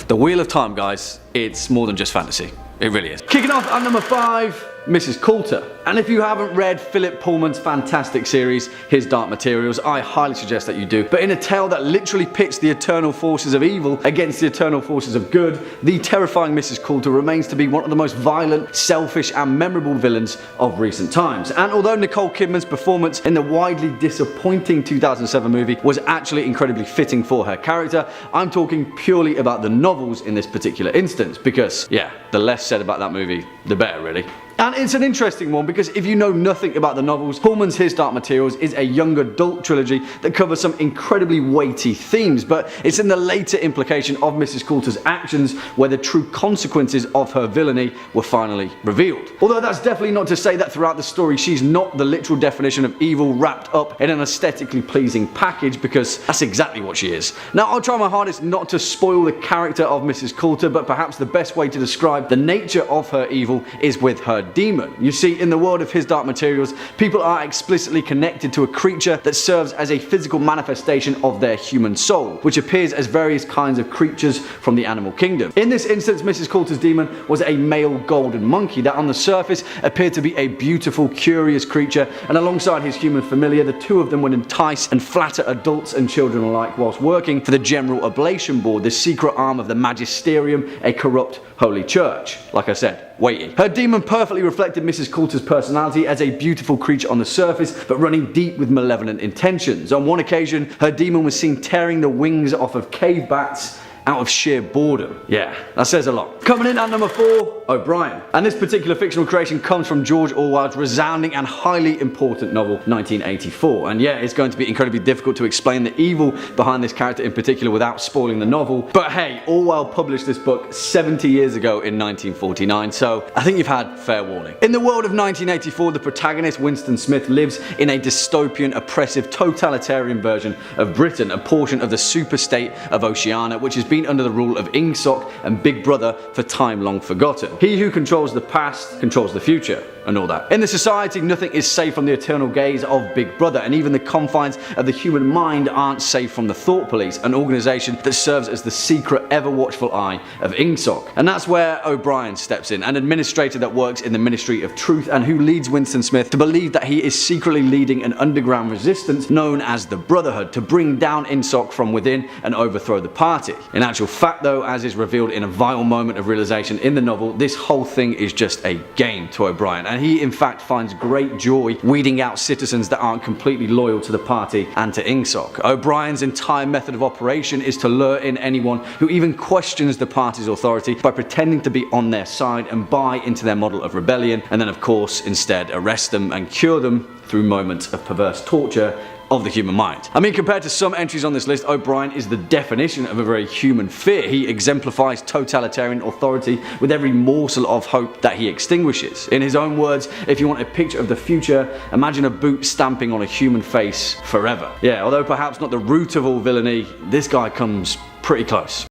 The Wheel of Time, guys, it's more than just fantasy. It really is. Kicking off at number 5, Mrs. Coulter. And if you haven't read Philip Pullman's fantastic series, His Dark Materials, I highly suggest that you do. But in a tale that literally pits the eternal forces of evil against the eternal forces of good, the terrifying Mrs. Coulter remains to be one of the most violent, selfish, and memorable villains of recent times. And although Nicole Kidman's performance in the widely disappointing 2007 movie was actually incredibly fitting for her character, I'm talking purely about the novels in this particular instance, because, yeah, the less said about that movie, the better, really. And it's an interesting one because if you know nothing about the novels, Pullman's His Dark Materials is a young adult trilogy that covers some incredibly weighty themes, but it's in the later implication of Mrs. Coulter's actions where the true consequences of her villainy were finally revealed. Although that's definitely not to say that throughout the story she's not the literal definition of evil wrapped up in an aesthetically pleasing package, because that's exactly what she is. Now, I'll try my hardest not to spoil the character of Mrs. Coulter, but perhaps the best way to describe the nature of her evil is with her demon. You see, in the world of His Dark Materials, people are explicitly connected to a creature that serves as a physical manifestation of their human soul, which appears as various kinds of creatures from the animal kingdom. In this instance, Mrs. Coulter's demon was a male golden monkey that on the surface appeared to be a beautiful, curious creature, and alongside his human familiar, the two of them would entice and flatter adults and children alike whilst working for the General Oblation Board, the secret arm of the Magisterium, a corrupt holy church. Like I said, weighty. Her demon perfectly reflected Mrs. Coulter's personality as a beautiful creature on the surface, but running deep with malevolent intentions. On one occasion, her demon was seen tearing the wings off of cave bats out of sheer boredom. Yeah, that says a lot. Coming in at number 4, O'Brien. And this particular fictional creation comes from George Orwell's resounding and highly important novel, 1984. And yeah, it's going to be incredibly difficult to explain the evil behind this character in particular without spoiling the novel. But hey, Orwell published this book 70 years ago in 1949, so I think you've had fair warning. In the world of 1984, the protagonist, Winston Smith, lives in a dystopian, oppressive, totalitarian version of Britain, a portion of the superstate of Oceania, which has been under the rule of Ingsoc and Big Brother for time long forgotten. He who controls the past controls the future, and all that. In the society, nothing is safe from the eternal gaze of Big Brother, and even the confines of the human mind aren't safe from the Thought Police, an organisation that serves as the secret, ever-watchful eye of Ingsoc. And that's where O'Brien steps in, an administrator that works in the Ministry of Truth and who leads Winston Smith to believe that he is secretly leading an underground resistance known as the Brotherhood to bring down Ingsoc from within and overthrow the party. In actual fact though, as is revealed in a vital moment of realization in the novel, this whole thing is just a game to O'Brien, and he in fact finds great joy weeding out citizens that aren't completely loyal to the party and to Ingsoc. O'Brien's entire method of operation is to lure in anyone who even questions the party's authority by pretending to be on their side and buy into their model of rebellion, and then of course instead arrest them and cure them through moments of perverse torture of the human mind. I mean, compared to some entries on this list, O'Brien is the definition of a very human fear. He exemplifies totalitarian authority with every morsel of hope that he extinguishes. In his own words, if you want a picture of the future, imagine a boot stamping on a human face forever. Yeah, although perhaps not the root of all villainy, this guy comes pretty close.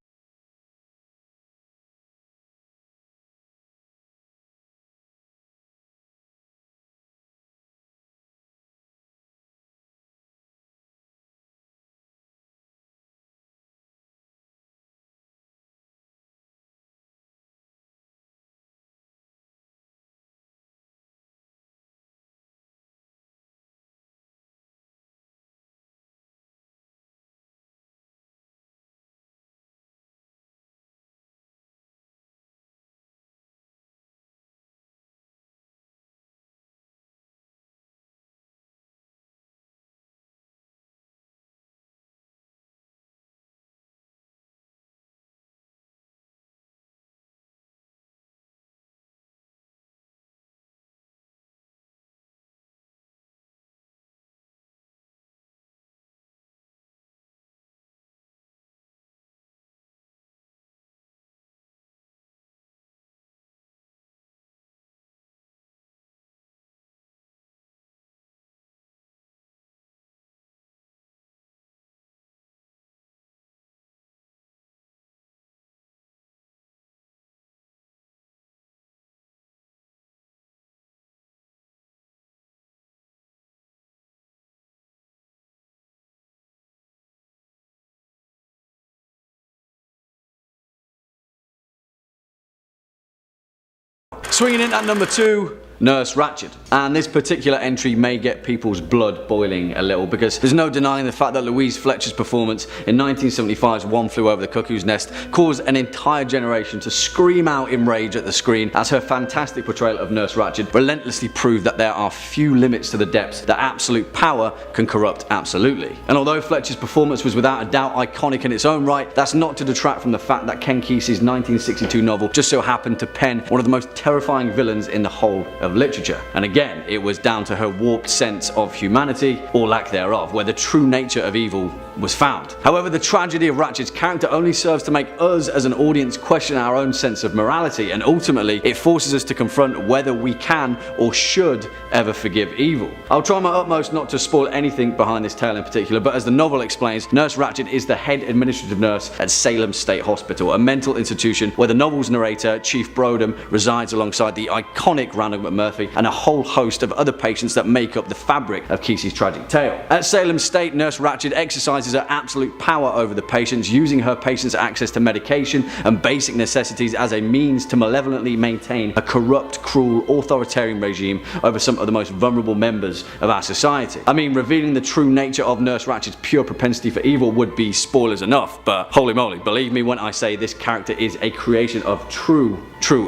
Swinging in at number 2, Nurse Ratched. And this particular entry may get people's blood boiling a little, because there's no denying the fact that Louise Fletcher's performance in 1975's One Flew Over the Cuckoo's Nest caused an entire generation to scream out in rage at the screen, as her fantastic portrayal of Nurse Ratched relentlessly proved that there are few limits to the depths that absolute power can corrupt absolutely. And although Fletcher's performance was without a doubt iconic in its own right, that's not to detract from the fact that Ken Kesey's 1962 novel just so happened to pen one of the most terrifying villains in the whole of literature. And again, it was down to her warped sense of humanity, or lack thereof, where the true nature of evil was found. However, the tragedy of Ratched's character only serves to make us as an audience question our own sense of morality, and ultimately it forces us to confront whether we can or should ever forgive evil. I'll try my utmost not to spoil anything behind this tale in particular, but as the novel explains, Nurse Ratched is the head administrative nurse at Salem State Hospital, a mental institution where the novel's narrator, Chief Beldam, resides alongside the iconic Randall McMurphy and a whole host of other patients that make up the fabric of Kesey's tragic tale. At Salem State, Nurse Ratched exercises her absolute power over the patients, using her patients' access to medication and basic necessities as a means to malevolently maintain a corrupt, cruel, authoritarian regime over some of the most vulnerable members of our society. I mean, revealing the true nature of Nurse Ratched's pure propensity for evil would be spoilers enough, but holy moly, believe me when I say this character is a creation of true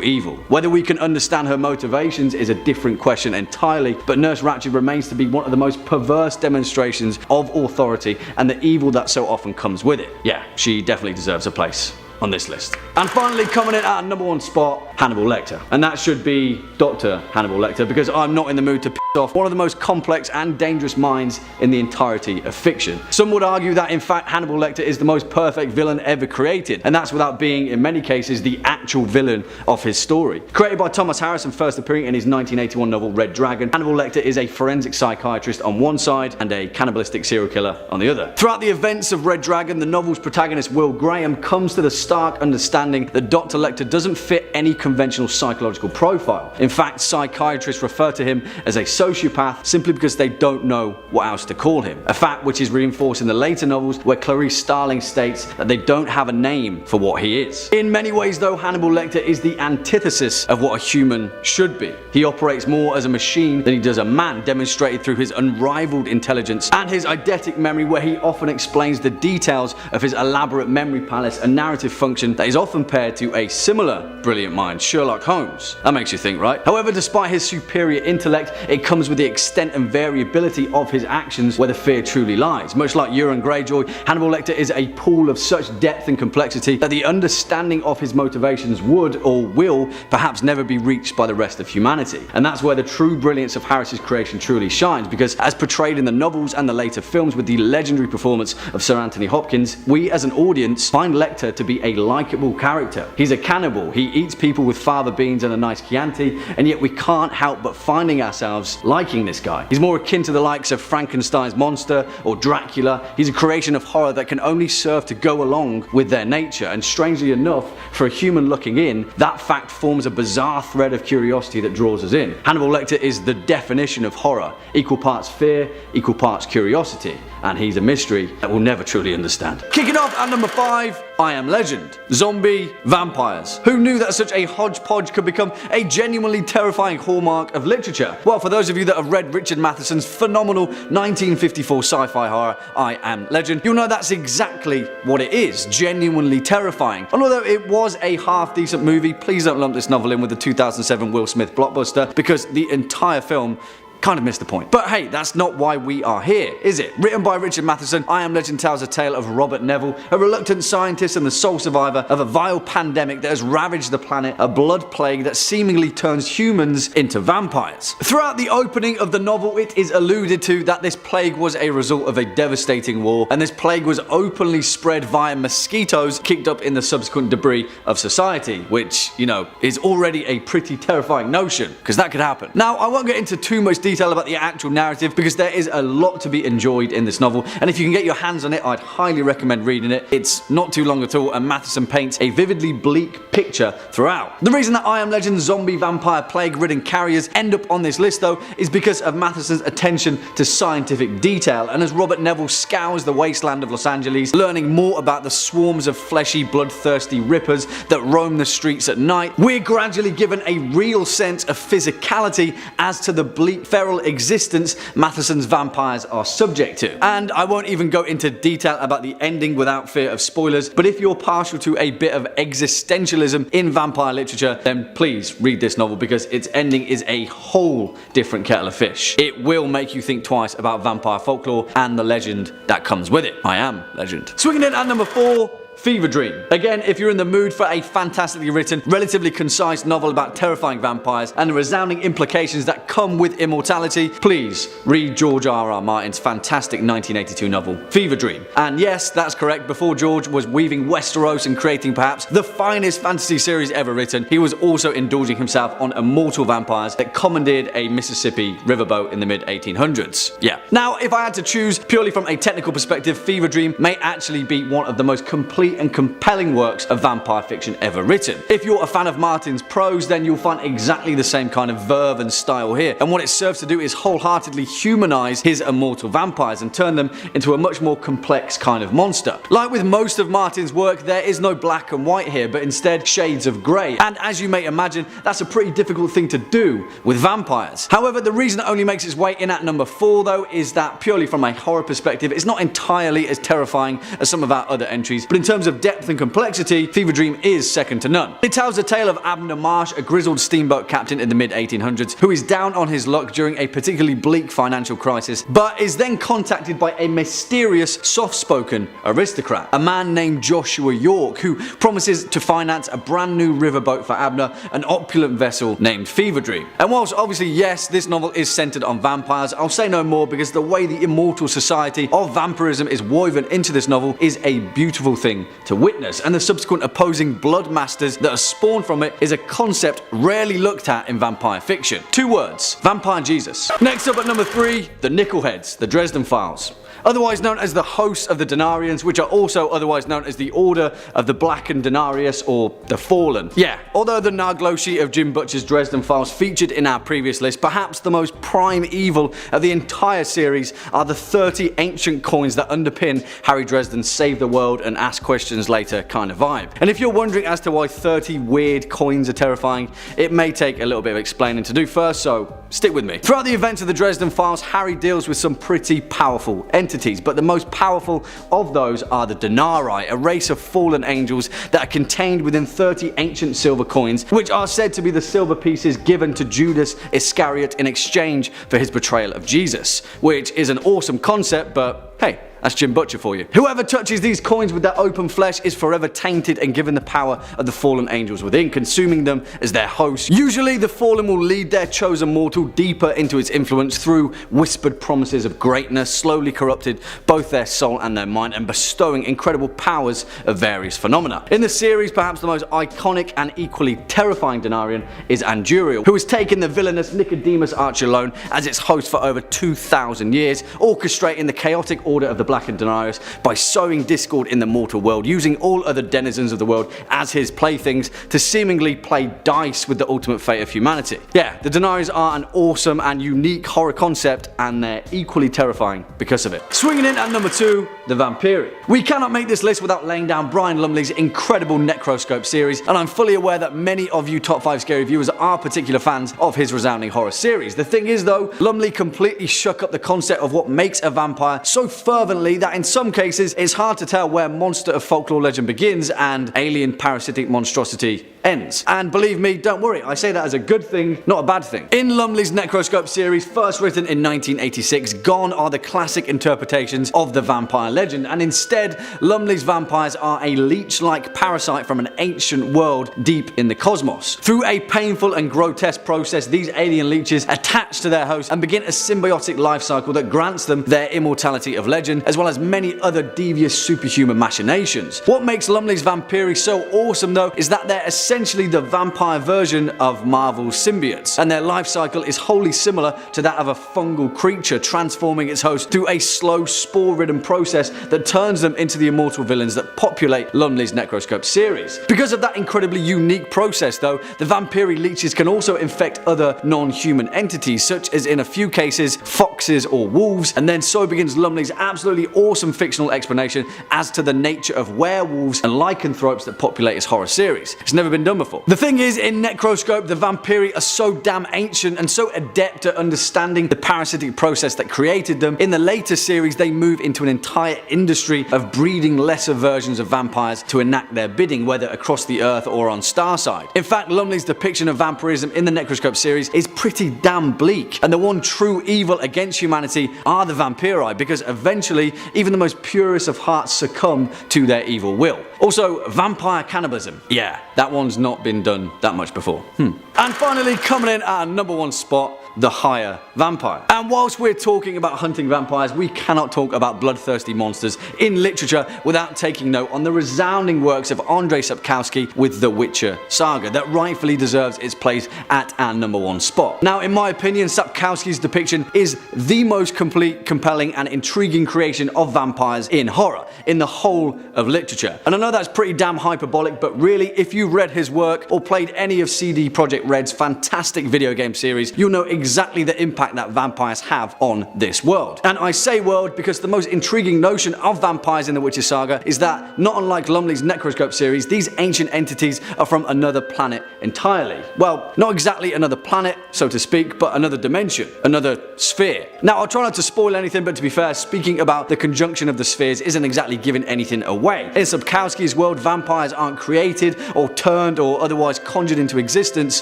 evil. Whether we can understand her motivations is a different question entirely, but Nurse Ratched remains to be one of the most perverse demonstrations of authority and the evil that so often comes with it. Yeah, she definitely deserves a place on this list. And finally, coming in at number 1 spot, Hannibal Lecter. And that should be Dr. Hannibal Lecter, because I'm not in the mood to piss off one of the most complex and dangerous minds in the entirety of fiction. Some would argue that in fact Hannibal Lecter is the most perfect villain ever created, and that's without being in many cases the actual villain of his story. Created by Thomas Harris and first appearing in his 1981 novel Red Dragon, Hannibal Lecter is a forensic psychiatrist on one side and a cannibalistic serial killer on the other. Throughout the events of Red Dragon, the novel's protagonist Will Graham comes to the stark understanding that Dr. Lecter doesn't fit any conventional psychological profile. In fact, psychiatrists refer to him as a sociopath simply because they don't know what else to call him. A fact which is reinforced in the later novels, where Clarice Starling states that they don't have a name for what he is. In many ways though, Hannibal Lecter is the antithesis of what a human should be. He operates more as a machine than he does a man, demonstrated through his unrivaled intelligence and his eidetic memory, where he often explains the details of his elaborate memory palace, a narrative function that is often paired to a similar brilliant mind, Sherlock Holmes. That makes you think, right? However, despite his superior intellect, it comes with the extent and variability of his actions where the fear truly lies. Much like Euron Greyjoy, Hannibal Lecter is a pool of such depth and complexity that the understanding of his motivations would or will perhaps never be reached by the rest of humanity. And that's where the true brilliance of Harris's creation truly shines, because as portrayed in the novels and the later films with the legendary performance of Sir Anthony Hopkins, we as an audience find Lecter to be a likeable character. He's a cannibal, he eats people with fava beans and a nice Chianti, and yet we can't help but finding ourselves liking this guy. He's more akin to the likes of Frankenstein's monster or Dracula. He's a creation of horror that can only serve to go along with their nature, and strangely enough, for a human looking in, that fact forms a bizarre thread of curiosity that draws us in. Hannibal Lecter is the definition of horror, equal parts fear, equal parts curiosity, and he's a mystery that we'll never truly understand. Kicking off at number 5, I Am Legend. Zombie vampires. Who knew that such a hodgepodge could become a genuinely terrifying hallmark of literature? Well, for those of you that have read Richard Matheson's phenomenal 1954 sci-fi horror, I Am Legend, you'll know that's exactly what it is, genuinely terrifying. And although it was a half-decent movie, please don't lump this novel in with the 2007 Will Smith blockbuster, because the entire film kind of missed the point. But hey, that's not why we are here, is it? Written by Richard Matheson, I Am Legend tells a tale of Robert Neville, a reluctant scientist and the sole survivor of a vile pandemic that has ravaged the planet, a blood plague that seemingly turns humans into vampires. Throughout the opening of the novel, it is alluded to that this plague was a result of a devastating war, and this plague was openly spread via mosquitoes kicked up in the subsequent debris of society, which, you know, is already a pretty terrifying notion, because that could happen. Now, I won't get into too much detail about the actual narrative because there is a lot to be enjoyed in this novel, and if you can get your hands on it, I'd highly recommend reading it. It's not too long at all, and Matheson paints a vividly bleak picture throughout. The reason that I Am Legend's zombie, vampire, plague-ridden carriers end up on this list though is because of Matheson's attention to scientific detail, and as Robert Neville scours the wasteland of Los Angeles, learning more about the swarms of fleshy, bloodthirsty rippers that roam the streets at night, we're gradually given a real sense of physicality as to the bleak, feral existence Matheson's vampires are subject to. And I won't even go into detail about the ending without fear of spoilers, but if you're partial to a bit of existentialism in vampire literature, then please read this novel because its ending is a whole different kettle of fish. It will make you think twice about vampire folklore and the legend that comes with it. I Am Legend. Swinging in at number 4, Fever Dream. Again, if you're in the mood for a fantastically written, relatively concise novel about terrifying vampires and the resounding implications that come with immortality, please read George R.R. Martin's fantastic 1982 novel, Fever Dream. And yes, that's correct, before George was weaving Westeros and creating perhaps the finest fantasy series ever written, he was also indulging himself on immortal vampires that commandeered a Mississippi riverboat in the mid-1800s. Yeah. Now, if I had to choose purely from a technical perspective, Fever Dream may actually be one of the most complete and compelling works of vampire fiction ever written. If you're a fan of Martin's prose, then you'll find exactly the same kind of verve and style here, and what it serves to do is wholeheartedly humanize his immortal vampires and turn them into a much more complex kind of monster. Like with most of Martin's work, there is no black and white here, but instead shades of grey, and as you may imagine, that's a pretty difficult thing to do with vampires. However, the reason it only makes its way in at number 4 though is that purely from a horror perspective, it's not entirely as terrifying as some of our other entries, but in terms of depth and complexity, Fever Dream is second to none. It tells the tale of Abner Marsh, a grizzled steamboat captain in the mid-1800s who is down on his luck during a particularly bleak financial crisis, but is then contacted by a mysterious, soft-spoken aristocrat, a man named Joshua York, who promises to finance a brand new riverboat for Abner, an opulent vessel named Fever Dream. And whilst obviously yes, this novel is centered on vampires, I'll say no more because the way the immortal society of vampirism is woven into this novel is a beautiful thing to witness, and the subsequent opposing blood masters that are spawned from it is a concept rarely looked at in vampire fiction. 2 words: Vampire Jesus. Next up at number 3, the Nickelheads, the Dresden Files. Otherwise known as the hosts of the Denarians, which are also otherwise known as the Order of the Blackened Denarius or the Fallen. Yeah, although the Nagoshi of Jim Butcher's Dresden Files featured in our previous list, perhaps the most prime evil of the entire series are the 30 ancient coins that underpin Harry Dresden's Save the World and Ask Questions Later kind of vibe. And if you're wondering as to why 30 weird coins are terrifying, it may take a little bit of explaining to do first, so stick with me. Throughout the events of the Dresden Files, Harry deals with some pretty powerful entities, but the most powerful of those are the Denarii, a race of fallen angels that are contained within 30 ancient silver coins, which are said to be the silver pieces given to Judas Iscariot in exchange for his betrayal of Jesus, which is an awesome concept, but hey, that's Jim Butcher for you. Whoever touches these coins with their open flesh is forever tainted and given the power of the fallen angels within, consuming them as their hosts. Usually the fallen will lead their chosen mortal deeper into its influence through whispered promises of greatness, slowly corrupted both their soul and their mind, and bestowing incredible powers of various phenomena. In the series, perhaps the most iconic and equally terrifying Denarian is Anduriel, who has taken the villainous Nicodemus Archulone as its host for over 2,000 years, orchestrating the chaotic order of the Blackened Denarius by sowing discord in the mortal world, using all other denizens of the world as his playthings to seemingly play dice with the ultimate fate of humanity. Yeah, the Denarius are an awesome and unique horror concept, and they're equally terrifying because of it. Swinging in at number 2, the Vampiri. We cannot make this list without laying down Brian Lumley's incredible Necroscope series, and I'm fully aware that many of you Top 5 Scary viewers are particular fans of his resounding horror series. The thing is though, Lumley completely shook up the concept of what makes a vampire so fervently that in some cases it's hard to tell where monster of folklore legend begins and alien parasitic monstrosity ends. And believe me, don't worry, I say that as a good thing, not a bad thing. In Lumley's Necroscope series, first written in 1986, gone are the classic interpretations of the vampire legend, and instead Lumley's vampires are a leech-like parasite from an ancient world deep in the cosmos. Through a painful and grotesque process, these alien leeches attach to their host and begin a symbiotic life cycle that grants them their immortality of legend, as well as many other devious superhuman machinations. What makes Lumley's Vampiri so awesome though is that they're essentially essentially the vampire version of Marvel's symbiotes, and their life cycle is wholly similar to that of a fungal creature transforming its host through a slow spore-ridden process that turns them into the immortal villains that populate Lumley's Necroscope series. Because of that incredibly unique process though, the vampiri leeches can also infect other non-human entities, such as in a few cases foxes or wolves, and then so begins Lumley's absolutely awesome fictional explanation as to the nature of werewolves and lycanthropes that populate his horror series. It's never been done before. The thing is, in Necroscope, the vampiri are so damn ancient and so adept at understanding the parasitic process that created them. In the later series, they move into an entire industry of breeding lesser versions of vampires to enact their bidding, whether across the earth or on Starside. In fact, Lumley's depiction of vampirism in the Necroscope series is pretty damn bleak, and the one true evil against humanity are the vampiri, because eventually even the most purest of hearts succumb to their evil will. Also, vampire cannibalism. Yeah, that one's not been done that much before. And finally, coming in at our #1 spot, the higher vampire. And whilst we're talking about hunting vampires, we cannot talk about bloodthirsty monsters in literature without taking note on the resounding works of Andrzej Sapkowski with The Witcher Saga that rightfully deserves its place at our #1 spot. Now, in my opinion, Sapkowski's depiction is the most complete, compelling and intriguing creation of vampires in horror, in the whole of literature. And I know that's pretty damn hyperbolic, but really, if you read his work or played any of CD Projekt Red's fantastic video game series, you'll know exactly the impact that vampires have on this world. And I say world because the most intriguing notion of vampires in the Witcher Saga is that, not unlike Lumley's Necroscope series, these ancient entities are from another planet entirely. Well, not exactly another planet, so to speak, but another dimension, another sphere. Now, I'll try not to spoil anything, but to be fair, speaking about the conjunction of the spheres isn't exactly giving anything away. In Sapkowski's world, vampires aren't created or turned or otherwise conjured into existence.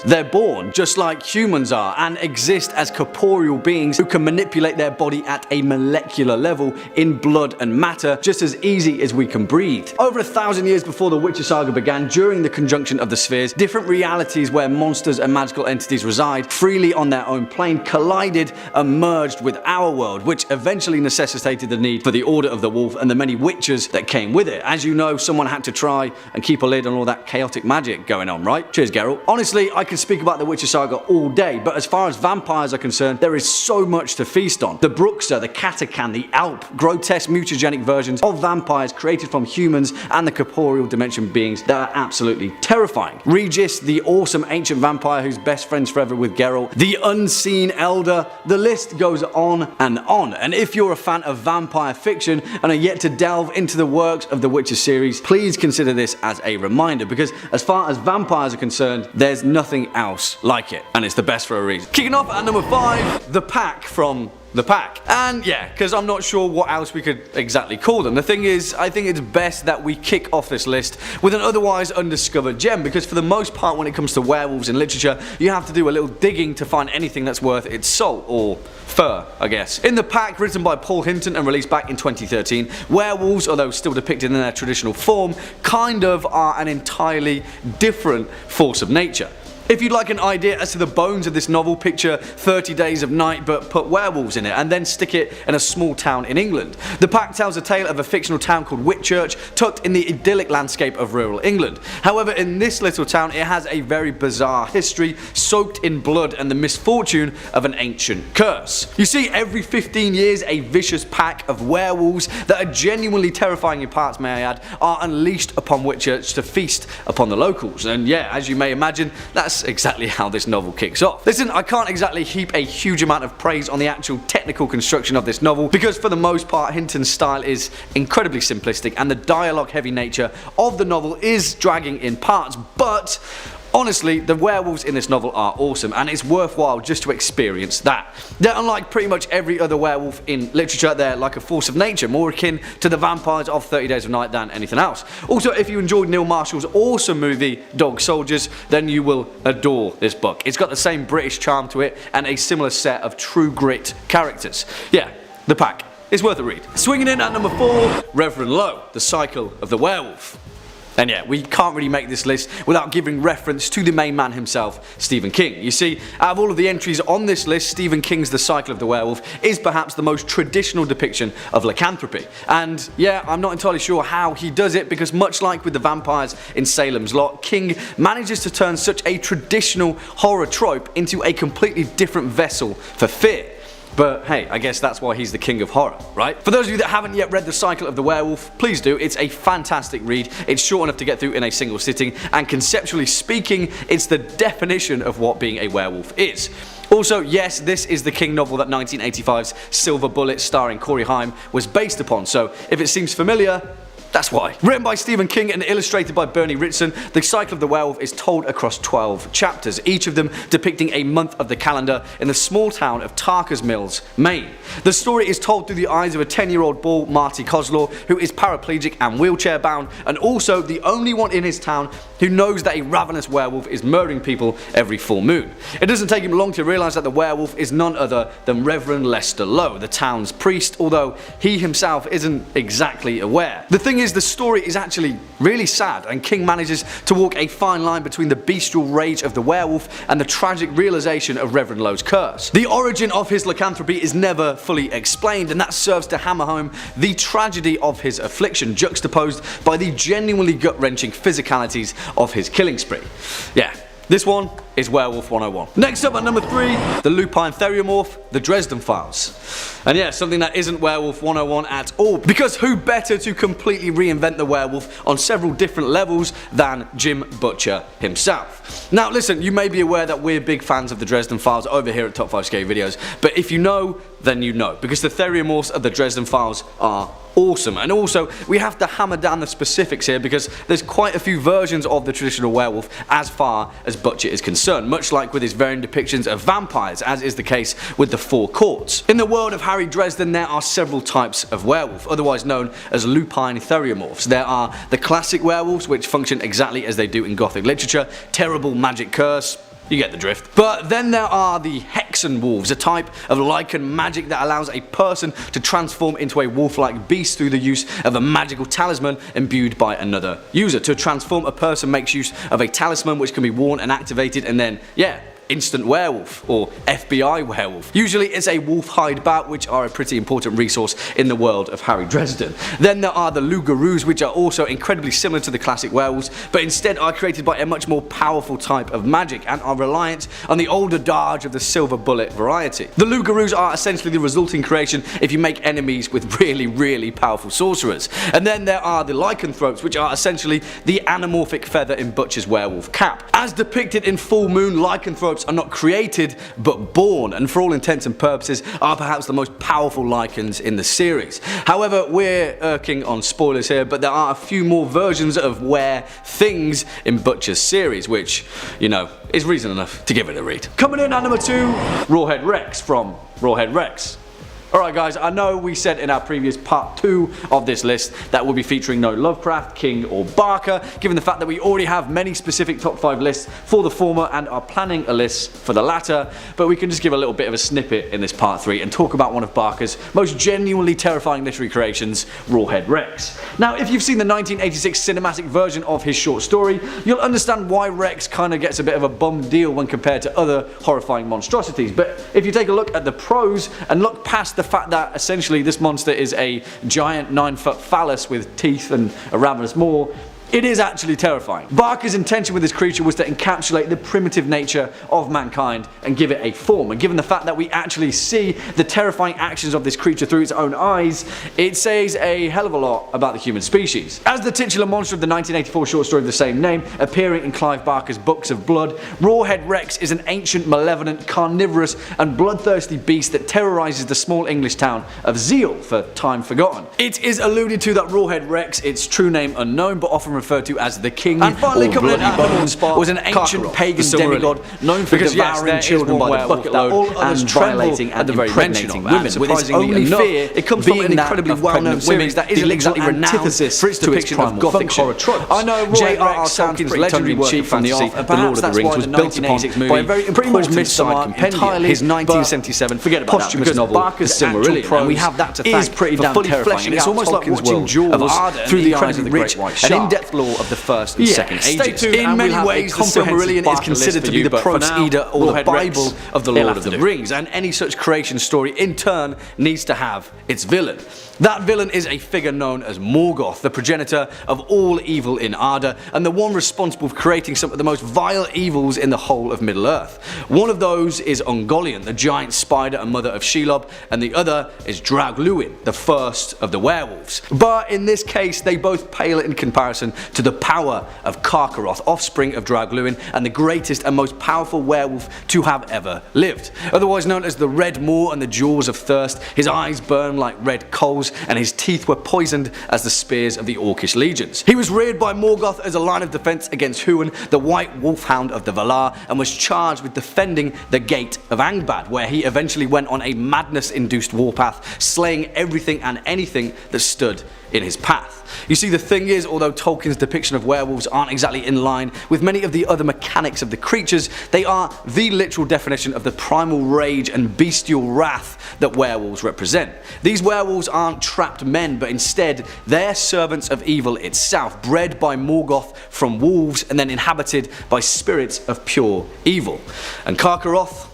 They're born, just like humans are, and exist as corporeal beings who can manipulate their body at a molecular level in blood and matter just as easy as we can breathe. Over 1,000 years before the Witcher Saga began, during the conjunction of the spheres, different realities where monsters and magical entities reside freely on their own plane collided and merged with our world, which eventually necessitated the need for the Order of the Wolf and the many witchers that came with it. As you know, someone had to try and keep a lid on all that chaotic magic going on, right? Cheers, Geralt. Honestly, I could speak about the Witcher Saga all day, but as far as vampires are concerned, there is so much to feast on. The Bruxer, the Katakan, the Alp, grotesque mutagenic versions of vampires created from humans and the corporeal dimension beings that are absolutely terrifying. Regis, the awesome ancient vampire who's best friends forever with Geralt, the unseen elder, the list goes on. And if you're a fan of vampire fiction and are yet to delve into the works of the Witcher series, please consider this as a reminder, because as far as vampires are concerned, there's nothing else like it, and it's the best for a reason. Kicking off at #5, the Pack from The Pack. And yeah, because I'm not sure what else we could exactly call them. The thing is, I think it's best that we kick off this list with an otherwise undiscovered gem, because for the most part when it comes to werewolves in literature, you have to do a little digging to find anything that's worth its salt, or fur, I guess. In The Pack, written by Paul Hinton and released back in 2013, werewolves, although still depicted in their traditional form, kind of are an entirely different force of nature. If you'd like an idea as to the bones of this novel, picture 30 Days of Night but put werewolves in it, and then stick it in a small town in England. The Pack tells a tale of a fictional town called Whitchurch, tucked in the idyllic landscape of rural England. However, in this little town, it has a very bizarre history, soaked in blood and the misfortune of an ancient curse. You see, every 15 years, a vicious pack of werewolves that are genuinely terrifying in parts, may I add, are unleashed upon Whitchurch to feast upon the locals. And yeah, as you may imagine, that's exactly how this novel kicks off. Listen, I can't exactly heap a huge amount of praise on the actual technical construction of this novel, because for the most part Hinton's style is incredibly simplistic and the dialogue heavy nature of the novel is dragging in parts, but honestly, the werewolves in this novel are awesome, and it's worthwhile just to experience that. They're unlike pretty much every other werewolf in literature. They're like a force of nature, more akin to the vampires of 30 Days of Night than anything else. Also, if you enjoyed Neil Marshall's awesome movie Dog Soldiers, then you will adore this book. It's got the same British charm to it and a similar set of true grit characters. Yeah, The Pack is worth a read. Swinging in at #4, Reverend Lowe, The Cycle of the Werewolf. And yeah, we can't really make this list without giving reference to the main man himself, Stephen King. You see, out of all of the entries on this list, Stephen King's The Cycle of the Werewolf is perhaps the most traditional depiction of lycanthropy. And yeah, I'm not entirely sure how he does it, because much like with the vampires in Salem's Lot, King manages to turn such a traditional horror trope into a completely different vessel for fear. But hey, I guess that's why he's the king of horror, right? For those of you that haven't yet read The Cycle of the Werewolf, please do. It's a fantastic read. It's short enough to get through in a single sitting, and conceptually speaking, it's the definition of what being a werewolf is. Also, yes, this is the King novel that 1985's Silver Bullet starring Corey Haim was based upon, so if it seems familiar, that's why. Written by Stephen King and illustrated by Bernie Ritson, The Cycle of the Werewolf is told across 12 chapters, each of them depicting a month of the calendar in the small town of Tarker's Mills, Maine. The story is told through the eyes of a 10-year-old boy, Marty Coslaw, who is paraplegic and wheelchair bound, and also the only one in his town who knows that a ravenous werewolf is murdering people every full moon. It doesn't take him long to realise that the werewolf is none other than Reverend Lester Lowe, the town's priest, although he himself isn't exactly aware. The thing is, the story is actually really sad, and King manages to walk a fine line between the bestial rage of the werewolf and the tragic realization of Reverend Lowe's curse. The origin of his lycanthropy is never fully explained, and that serves to hammer home the tragedy of his affliction, juxtaposed by the genuinely gut-wrenching physicalities of his killing spree. Yeah. This one is Werewolf 101. Next up at number 3, the lupine theriomorph, the Dresden Files. And yeah, something that isn't Werewolf 101 at all, because who better to completely reinvent the werewolf on several different levels than Jim Butcher himself. Now listen, you may be aware that we're big fans of the Dresden Files over here at Top 5 Scary Videos, but if you know, then you know, because the theriomorphs of the Dresden Files are awesome. And also, we have to hammer down the specifics here, because there's quite a few versions of the traditional werewolf as far as Butcher is concerned, much like with his varying depictions of vampires, as is the case with the Four Courts. In the world of Harry Dresden, there are several types of werewolf, otherwise known as lupine theriomorphs. There are the classic werewolves, which function exactly as they do in Gothic literature, terrible magic curse. You get the drift. But then there are the Hexen wolves, a type of lichen magic that allows a person to transform into a wolf-like beast through the use of a magical talisman imbued by another user. To transform, a person makes use of a talisman which can be worn and activated, and then, yeah, instant werewolf, or FBI werewolf. Usually it's a wolf hide bat, which are a pretty important resource in the world of Harry Dresden. Then there are the loup-garous, which are also incredibly similar to the classic werewolves, but instead are created by a much more powerful type of magic and are reliant on the old adage of the silver bullet variety. The loup-garous are essentially the resulting creation if you make enemies with really powerful sorcerers. And then there are the lycanthropes, which are essentially the anamorphic feather in Butcher's werewolf cap. As depicted in Full Moon, lycanthropes are not created but born, and for all intents and purposes are perhaps the most powerful lycans in the series. However, we're irking on spoilers here, but there are a few more versions of things in Butcher's series, which, you know, is reason enough to give it a read. Coming in at number 2, Rawhead Rex from Rawhead Rex. Alright guys, I know we said in our previous part 2 of this list that we'll be featuring no Lovecraft, King or Barker, given the fact that we already have many specific top 5 lists for the former and are planning a list for the latter, but we can just give a little bit of a snippet in this part 3 and talk about one of Barker's most genuinely terrifying literary creations, Rawhead Rex. Now, if you've seen the 1986 cinematic version of his short story, you'll understand why Rex kind of gets a bit of a bum deal when compared to other horrifying monstrosities, but if you take a look at the prose and look past the fact that essentially this monster is a giant 9-foot phallus with teeth and a ravenous maw, it is actually terrifying. Barker's intention with this creature was to encapsulate the primitive nature of mankind and give it a form, and given the fact that we actually see the terrifying actions of this creature through its own eyes, it says a hell of a lot about the human species. As the titular monster of the 1984 short story of the same name, appearing in Clive Barker's Books of Blood, Rawhead Rex is an ancient, malevolent, carnivorous and bloodthirsty beast that terrorizes the small English town of Zeal for time forgotten. It is alluded to that Rawhead Rex, its true name unknown but often referred to as the King, and finally coming in at number 1 was an ancient pagan demigod known for devouring children by the bucket load and violating and impregnating women. With its only fear, it comes from an incredibly well-known series that isn't exactly renowned for its depiction of Gothic horror tropes. I know J.R.R. Tolkien's legendary work of fantasy, The Lord of the Rings, was built upon by a very important side compendium, his 1977 posthumous novel, The Silmarillion, and we have that to thank for fully fleshing out Tolkien's world of Arda through the eyes of the rich and in-depth death lore of the first and second ages. Stay tuned, in many ways, the Silmarillion is considered to be the Prince Eater or the Bible of the Lord of the Rings, and any such creation story in turn needs to have its villain. That villain is a figure known as Morgoth, the progenitor of all evil in Arda, and the one responsible for creating some of the most vile evils in the whole of Middle-earth. One of those is Ungoliant, the giant spider and mother of Shelob, and the other is Draugluin, the first of the werewolves. But in this case, they both pale in comparison to the power of Karkaroth, offspring of Draugluin, and the greatest and most powerful werewolf to have ever lived. Otherwise known as the Red Maw and the Jaws of Thirst, his eyes burn like red coals, and his teeth were poisoned as the spears of the Orcish legions. He was reared by Morgoth as a line of defense against Huan, the white wolfhound of the Valar, and was charged with defending the Gate of Angband, where he eventually went on a madness-induced warpath, slaying everything and anything that stood in his path. You see, the thing is, although Tolkien's depiction of werewolves aren't exactly in line with many of the other mechanics of the creatures, they are the literal definition of the primal rage and bestial wrath that werewolves represent. These werewolves aren't trapped men, but instead they're servants of evil itself, bred by Morgoth from wolves and then inhabited by spirits of pure evil. And Karkaroth,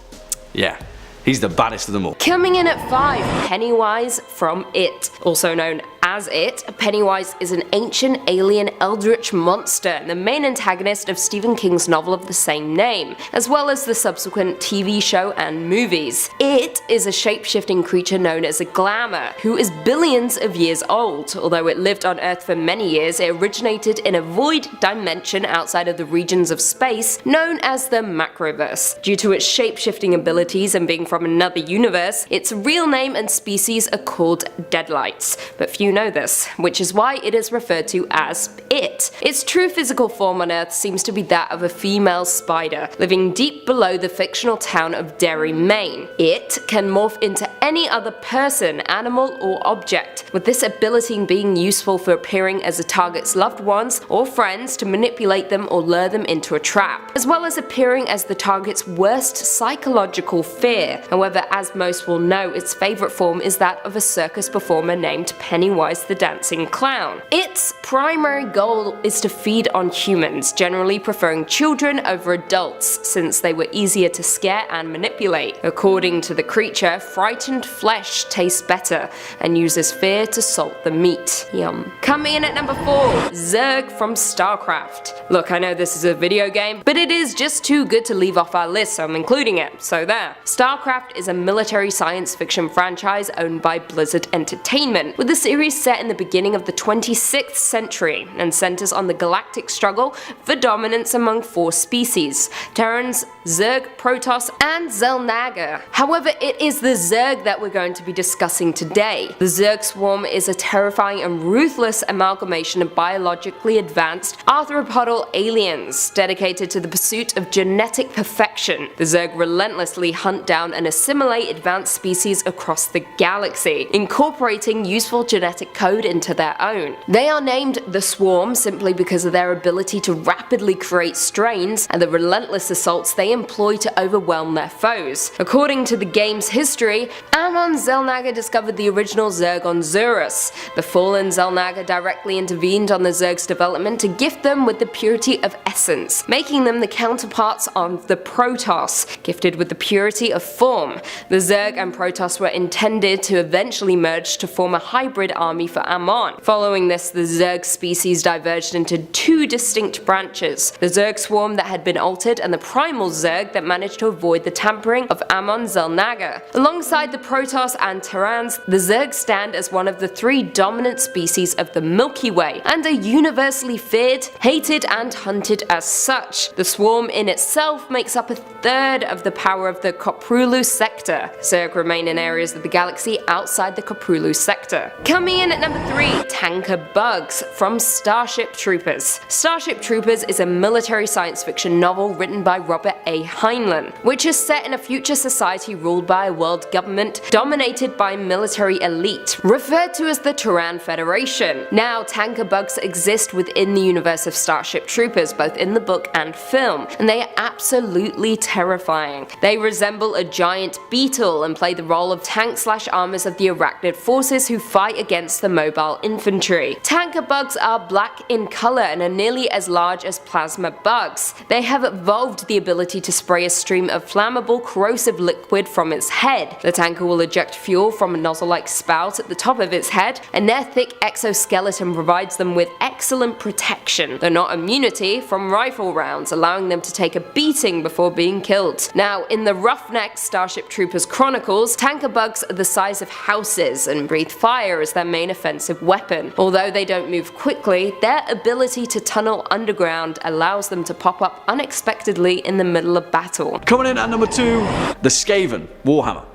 yeah, he's the baddest of them all. Coming in at 5, Pennywise from It. Also known as It, Pennywise is an ancient alien eldritch monster and the main antagonist of Stephen King's novel of the same name, as well as the subsequent TV show and movies. It is a shape-shifting creature known as a glamour, who is billions of years old. Although it lived on Earth for many years, it originated in a void dimension outside of the regions of space known as the Macroverse. Due to its shape-shifting abilities and being from another universe, its real name and species are called Deadlights, but few know this, which is why it is referred to as It. Its true physical form on Earth seems to be that of a female spider, living deep below the fictional town of Derry, Maine. It can morph into any other person, animal, or object, with this ability being useful for appearing as a target's loved ones or friends to manipulate them or lure them into a trap, as well as appearing as the target's worst psychological fear. However, as most will know, its favourite form is that of a circus performer named Pennywise the Dancing Clown. Its primary goal is to feed on humans, generally preferring children over adults, since they were easier to scare and manipulate. According to the creature, frightened flesh tastes better and uses fear to salt the meat. Yum. Coming in at number 4, Zerg from StarCraft. Look, I know this is a video game, but it is just too good to leave off our list, so I'm including it, so there. StarCraft is a military science fiction franchise owned by Blizzard Entertainment, with the series set in the beginning of the 26th century and centers on the galactic struggle for dominance among 4 species: Terrans, Zerg, Protoss, and Xel'Naga. However, it is the Zerg that we're going to be discussing today. The Zerg swarm is a terrifying and ruthless amalgamation of biologically advanced arthropodal aliens dedicated to the pursuit of genetic perfection. The Zerg relentlessly hunt down and assimilate advanced species across the galaxy, incorporating useful genetic code into their own. They are named the Swarm simply because of their ability to rapidly create strains and the relentless assaults they employ to overwhelm their foes. According to the game's history, Amon Xel'Naga discovered the original Zerg on Zurus. The fallen Xel'Naga directly intervened on the Zerg's development to gift them with the purity of essence, making them the counterparts of the Protoss, gifted with the purity of form. The Zerg and Protoss were intended to eventually merge to form a hybrid army for Amon. Following this, the Zerg species diverged into 2 distinct branches: the Zerg swarm that had been altered and the primal Zerg that managed to avoid the tampering of Amon Xel'Naga. Alongside the Protoss and Terrans, the Zerg stand as one of the 3 dominant species of the Milky Way and are universally feared, hated, and hunted as such. The swarm in itself makes up a third of the power of the Koprulu sector. Zerg remain in areas of the galaxy outside the Koprulu sector. Coming in at number 3, Tanker Bugs from Starship Troopers. Starship Troopers is a military science fiction novel written by Robert A. Heinlein, which is set in a future society ruled by a world government dominated by military elite, referred to as the Terran Federation. Now, Tanker Bugs exist within the universe of Starship Troopers, both in the book and film, and they are absolutely terrifying. They resemble a giant beetle and play the role of tank/armors of the Arachnid forces who fight against against the mobile infantry. Tanker bugs are black in colour and are nearly as large as plasma bugs. They have evolved the ability to spray a stream of flammable, corrosive liquid from its head. The tanker will eject fuel from a nozzle-like spout at the top of its head, and their thick exoskeleton provides them with excellent protection, though not immunity, from rifle rounds, allowing them to take a beating before being killed. Now, in the roughneck Starship Troopers Chronicles, tanker bugs are the size of houses and breathe fire as their main offensive weapon. Although they don't move quickly, their ability to tunnel underground allows them to pop up unexpectedly in the middle of battle. Coming in at number 2, the Skaven Warhammer.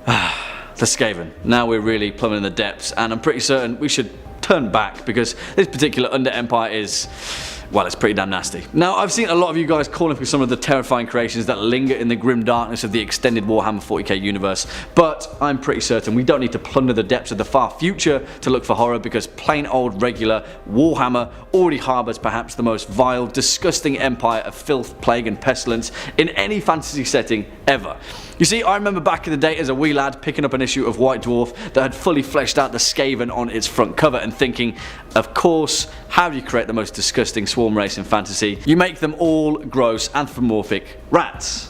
The Skaven. Now we're really plumbing the depths, and I'm pretty certain we should turn back because this particular Under Empire is, well, it's pretty damn nasty. Now, I've seen a lot of you guys calling for some of the terrifying creations that linger in the grim darkness of the extended Warhammer 40k universe, but I'm pretty certain we don't need to plunder the depths of the far future to look for horror, because plain old regular Warhammer already harbours perhaps the most vile, disgusting empire of filth, plague and pestilence in any fantasy setting ever. You see, I remember back in the day as a wee lad picking up an issue of White Dwarf that had fully fleshed out the Skaven on its front cover and thinking, of course, how do you create the most disgusting swarm race in fantasy? You make them all gross, anthropomorphic rats.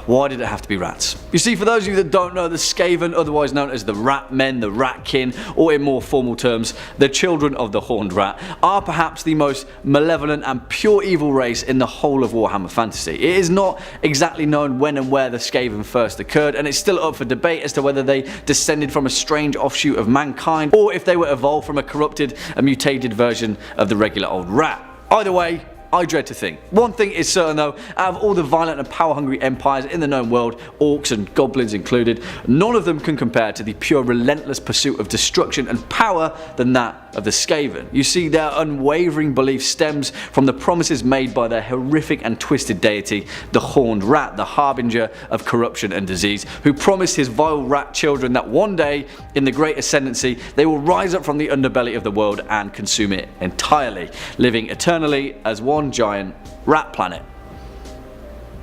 Why did it have to be rats? You see, for those of you that don't know, the Skaven, otherwise known as the Rat Men, the Ratkin, or in more formal terms, the Children of the Horned Rat, are perhaps the most malevolent and pure evil race in the whole of Warhammer Fantasy. It is not exactly known when and where the Skaven first occurred, and it's still up for debate as to whether they descended from a strange offshoot of mankind, or if they were evolved from a corrupted and mutated version of the regular old rat. Either way, I dread to think. One thing is certain though, out of all the violent and power-hungry empires in the known world, orcs and goblins included, none of them can compare to the pure relentless pursuit of destruction and power than that of the Skaven. You see, their unwavering belief stems from the promises made by their horrific and twisted deity, the Horned Rat, the harbinger of corruption and disease, who promised his vile rat children that one day, in the Great Ascendancy, they will rise up from the underbelly of the world and consume it entirely, living eternally as one giant rat planet.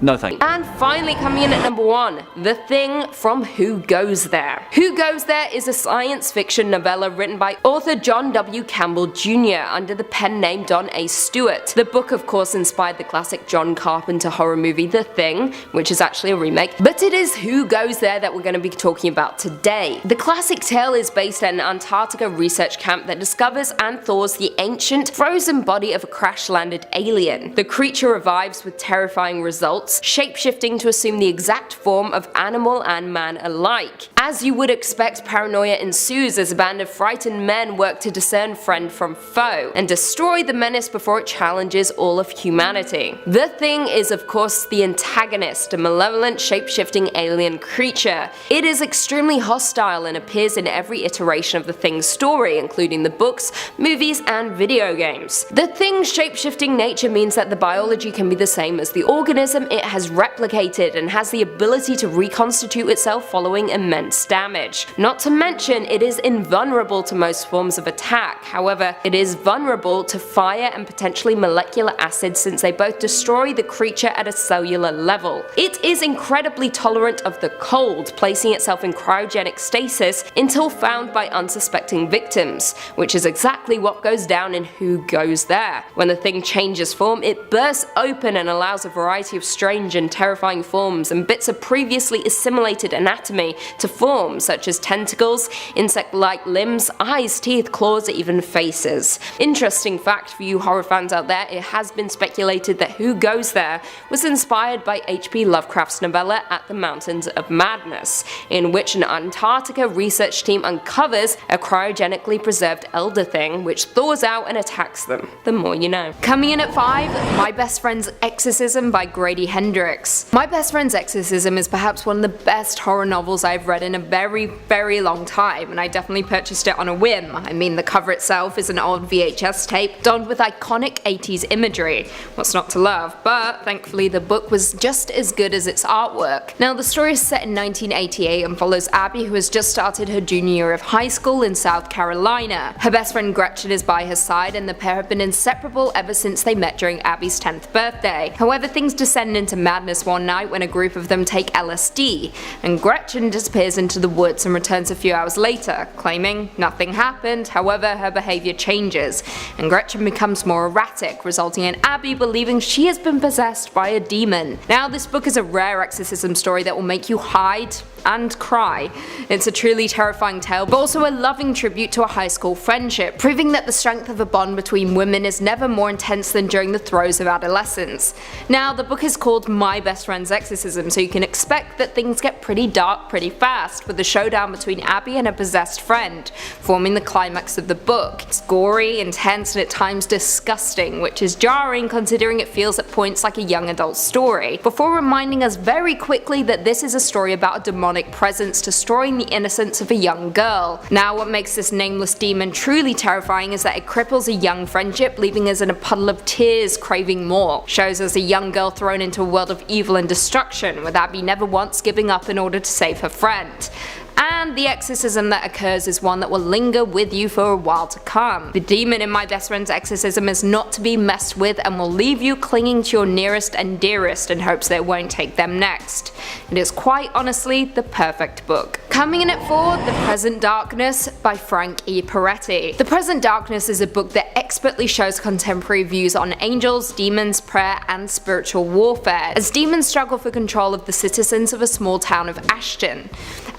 No thank you. And finally, coming in at number 1, The Thing from Who Goes There. Who Goes There is a science fiction novella written by author John W. Campbell Jr. under the pen name Don A. Stewart. The book, of course, inspired the classic John Carpenter horror movie The Thing, which is actually a remake, but it is Who Goes There that we're going to be talking about today. The classic tale is based at an Antarctica research camp that discovers and thaws the ancient, frozen body of a crash-landed alien. The creature revives with terrifying results, shape-shifting to assume the exact form of animal and man alike. As you would expect, paranoia ensues as a band of frightened men work to discern friend from foe, and destroy the menace before it challenges all of humanity. The Thing is of course the antagonist, a malevolent shape-shifting alien creature. It is extremely hostile and appears in every iteration of the Thing's story, including the books, movies, and video games. The Thing's shape-shifting nature means that the biology can be the same as the organism it has replicated, and has the ability to reconstitute itself following immense damage. Not to mention, it is invulnerable to most forms of attack. However, it is vulnerable to fire and potentially molecular acid, since they both destroy the creature at a cellular level. It is incredibly tolerant of the cold, placing itself in cryogenic stasis until found by unsuspecting victims, which is exactly what goes down in Who Goes There. When the Thing changes form, it bursts open and allows a variety of strange and terrifying forms and bits of previously assimilated anatomy to form, such as tentacles, insect-like limbs, eyes, teeth, claws, even faces. Interesting fact for you horror fans out there, it has been speculated that Who Goes There was inspired by H.P. Lovecraft's novella At the Mountains of Madness, in which an Antarctica research team uncovers a cryogenically preserved elder thing which thaws out and attacks them. The more you know. Coming in at 5, My Best Friend's Exorcism by Grady Hendrix. My Best Friend's Exorcism is perhaps one of the best horror novels I've read in a very, very long time, and I definitely purchased it on a whim. I mean, the cover itself is an old VHS tape donned with iconic 80s imagery. What's not to love? But thankfully the book was just as good as its artwork. Now, the story is set in 1988 and follows Abby, who has just started her junior year of high school in South Carolina. Her best friend Gretchen is by her side, and the pair have been inseparable ever since they met during Abby's 10th birthday. However, things descend into madness one night when a group of them take LSD, and Gretchen disappears into the woods and returns a few hours later, claiming nothing happened. However, her behaviour changes, and Gretchen becomes more erratic, resulting in Abby believing she has been possessed by a demon. Now, this book is a rare exorcism story that will make you hide and cry. It's a truly terrifying tale, but also a loving tribute to a high school friendship, proving that the strength of a bond between women is never more intense than during the throes of adolescence. Now, the book is called My Best Friend's Exorcism, so you can expect that things get pretty dark pretty fast, with the showdown between Abby and a possessed friend forming the climax of the book. It's gory, intense, and at times disgusting, which is jarring considering it feels at points like a young adult story, before reminding us very quickly that this is a story about a demonic presence destroying the innocence of a young girl. Now, what makes this nameless demon truly terrifying is that it cripples a young friendship, leaving us in a puddle of tears craving more. Shows us a young girl thrown into a world of evil and destruction, with Abby never once giving up in order to save her friend. And the exorcism that occurs is one that will linger with you for a while to come. The demon in My Best Friend's Exorcism is not to be messed with and will leave you clinging to your nearest and dearest in hopes that it won't take them next. It is quite honestly the perfect book. Coming in at 4, The Present Darkness by Frank E. Peretti. The Present Darkness is a book that expertly shows contemporary views on angels, demons, prayer, and spiritual warfare, as demons struggle for control of the citizens of a small town of Ashton.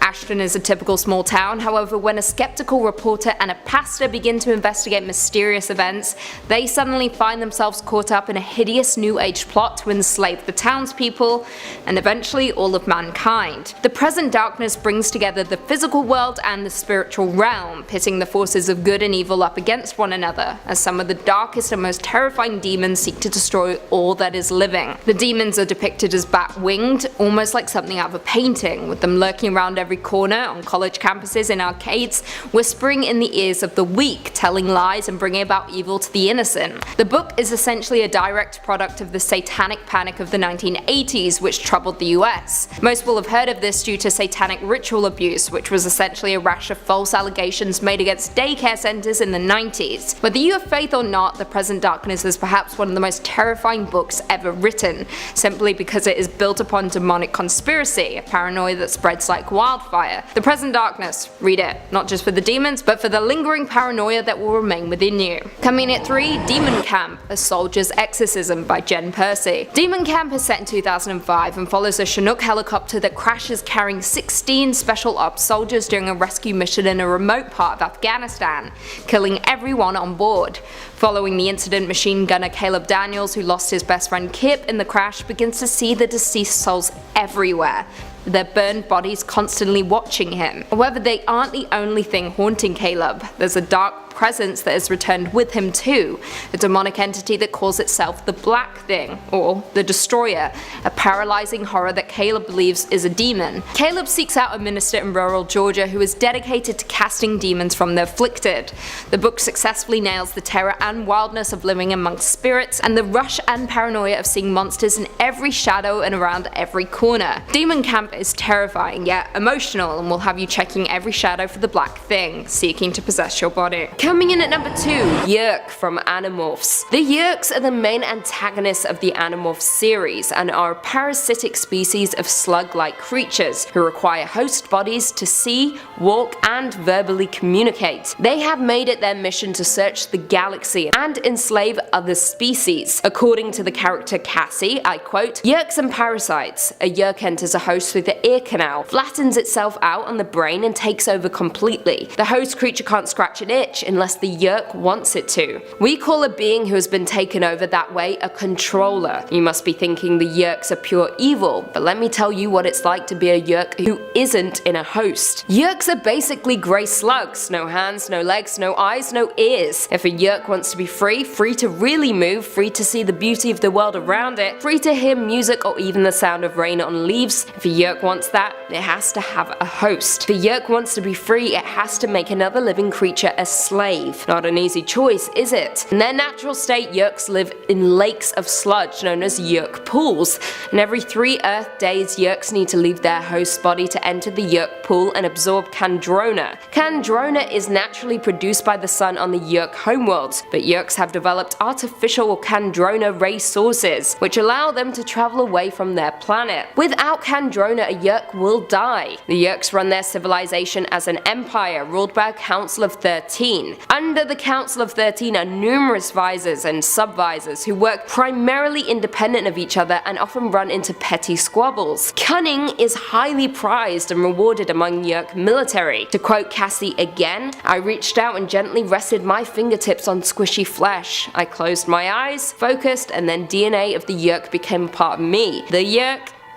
Ashton is a typical small town, however, when a skeptical reporter and a pastor begin to investigate mysterious events, they suddenly find themselves caught up in a hideous New Age plot to enslave the townspeople, and eventually all of mankind. The Present Darkness brings together the physical world and the spiritual realm, pitting the forces of good and evil up against one another, as some of the darkest and most terrifying demons seek to destroy all that is living. The demons are depicted as bat-winged, almost like something out of a painting, with them lurking around every corner, on college campuses, in arcades, whispering in the ears of the weak, telling lies and bringing about evil to the innocent. The book is essentially a direct product of the satanic panic of the 1980s, which troubled the US. Most will have heard of this due to satanic ritual abuse, which was essentially a rash of false allegations made against daycare centers in the 90s. Whether you have faith or not, The Present Darkness is perhaps one of the most terrifying books ever written, simply because it is built upon demonic conspiracy, a paranoia that spreads like wildfire. The Present Darkness, read it, not just for the demons, but for the lingering paranoia that will remain within you. Coming at 3, Demon Camp, A Soldier's Exorcism by Jen Percy. Demon Camp is set in 2005 and follows a Chinook helicopter that crashes carrying 16 special ops soldiers during a rescue mission in a remote part of Afghanistan, killing everyone on board. Following the incident, machine gunner Caleb Daniels, who lost his best friend Kip in the crash, begins to see the deceased souls everywhere, their burned bodies constantly watching him. However, they aren't the only thing haunting Caleb. There's a dark presence that has returned with him too, a demonic entity that calls itself the Black Thing, or the Destroyer, a paralyzing horror that Caleb believes is a demon. Caleb seeks out a minister in rural Georgia who is dedicated to casting demons from the afflicted. The book successfully nails the terror and wildness of living amongst spirits, and the rush and paranoia of seeing monsters in every shadow and around every corner. Demon Camp is terrifying yet emotional, and will have you checking every shadow for the Black Thing, seeking to possess your body. Coming in at number 2, Yeerk from Animorphs. The Yeerks are the main antagonists of the Animorphs series and are a parasitic species of slug-like creatures who require host bodies to see, walk, and verbally communicate. They have made it their mission to search the galaxy and enslave other species. According to the character Cassie, I quote, "Yeerks and parasites. A Yeerk enters a host through the ear canal, flattens itself out on the brain and takes over completely. The host creature can't scratch an itch unless the Yeerk wants it to. We call a being who has been taken over that way a controller. You must be thinking the Yeerks are pure evil, but let me tell you what it's like to be a Yeerk who isn't in a host. Yeerks are basically grey slugs, no hands, no legs, no eyes, no ears. If a Yeerk wants to be free to really move, free to see the beauty of the world around it, free to hear music or even the sound of rain on leaves, if a Yeerk Yeerk wants that, it has to have a host. If a Yeerk wants to be free, it has to make another living creature a slave. Not an easy choice, is it? In their natural state, Yeerks live in lakes of sludge known as Yeerk pools, and every 3 Earth days Yeerks need to leave their host's body to enter the Yeerk pool and absorb Kandrona. Kandrona is naturally produced by the sun on the Yeerk homeworld, but Yeerks have developed artificial Kandrona ray sources, which allow them to travel away from their planet. Without Kandrona, a Yeerk will die. The Yeerks run their civilization as an empire ruled by a Council of 13. Under the Council of 13 are numerous visors and subvisors who work primarily independent of each other and often run into petty squabbles. Cunning is highly prized and rewarded among Yeerk military. To quote Cassie again, "I reached out and gently rested my fingertips on squishy flesh. I closed my eyes, focused, and then DNA of the Yeerk became a part of me. The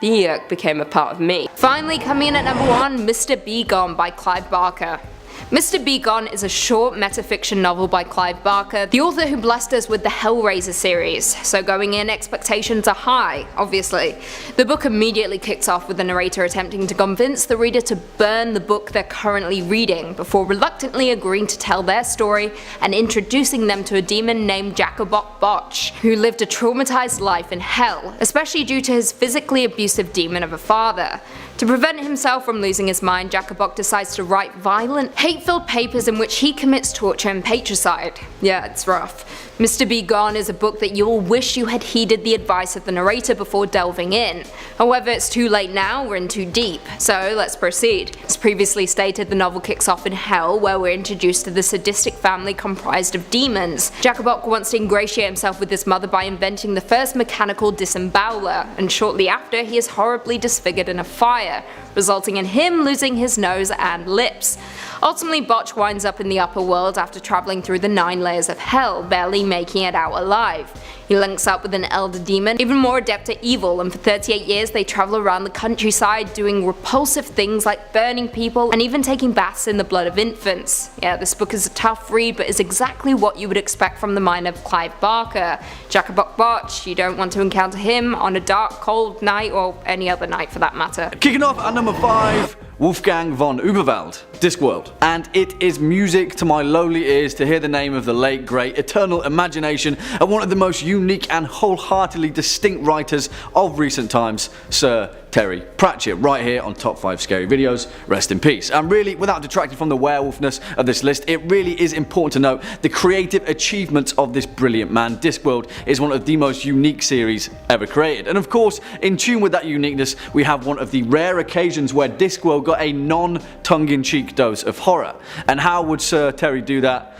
Yeerk became a part of me." Finally, coming in at number 1, Mr. Be Gone by Clive Barker. Mr. Be Gone is a short metafiction novel by Clive Barker, the author who blessed us with the Hellraiser series, so going in expectations are high, obviously. The book immediately kicks off with the narrator attempting to convince the reader to burn the book they're currently reading, before reluctantly agreeing to tell their story and introducing them to a demon named Jacobok Botch, who lived a traumatized life in hell, especially due to his physically abusive demon of a father. To prevent himself from losing his mind, Jacobok decides to write violent, hate-filled papers in which he commits torture and patricide. Yeah, it's rough. Mr. Be Gone is a book that you'll wish you had heeded the advice of the narrator before delving in. However, it's too late now, we're in too deep, so let's proceed. As previously stated, the novel kicks off in hell, where we're introduced to the sadistic family comprised of demons. Jacobok wants to ingratiate himself with his mother by inventing the first mechanical disemboweler, and shortly after he is horribly disfigured in a fire, resulting in him losing his nose and lips. Ultimately, Botch winds up in the upper world after travelling through the 9 layers of hell, barely making it out alive. He links up with an elder demon, even more adept at evil, and for 38 years they travel around the countryside doing repulsive things like burning people and even taking baths in the blood of infants. Yeah, this book is a tough read, but is exactly what you would expect from the mind of Clive Barker. Jacobok Botch, you don't want to encounter him on a dark, cold night, or any other night for that matter. Kicking off at number 5, Wolfgang von Überwald, Discworld. And it is music to my lowly ears to hear the name of the late great eternal imagination and one of the most unique and wholeheartedly distinct writers of recent times, Sir Terry Pratchett, right here on Top 5 Scary Videos. Rest in peace. And really, without detracting from the werewolfness of this list, it really is important to note the creative achievements of this brilliant man. Discworld is one of the most unique series ever created. And of course, in tune with that uniqueness, we have one of the rare occasions where Discworld got a non-tongue-in-cheek dose of horror. And how would Sir Terry do that?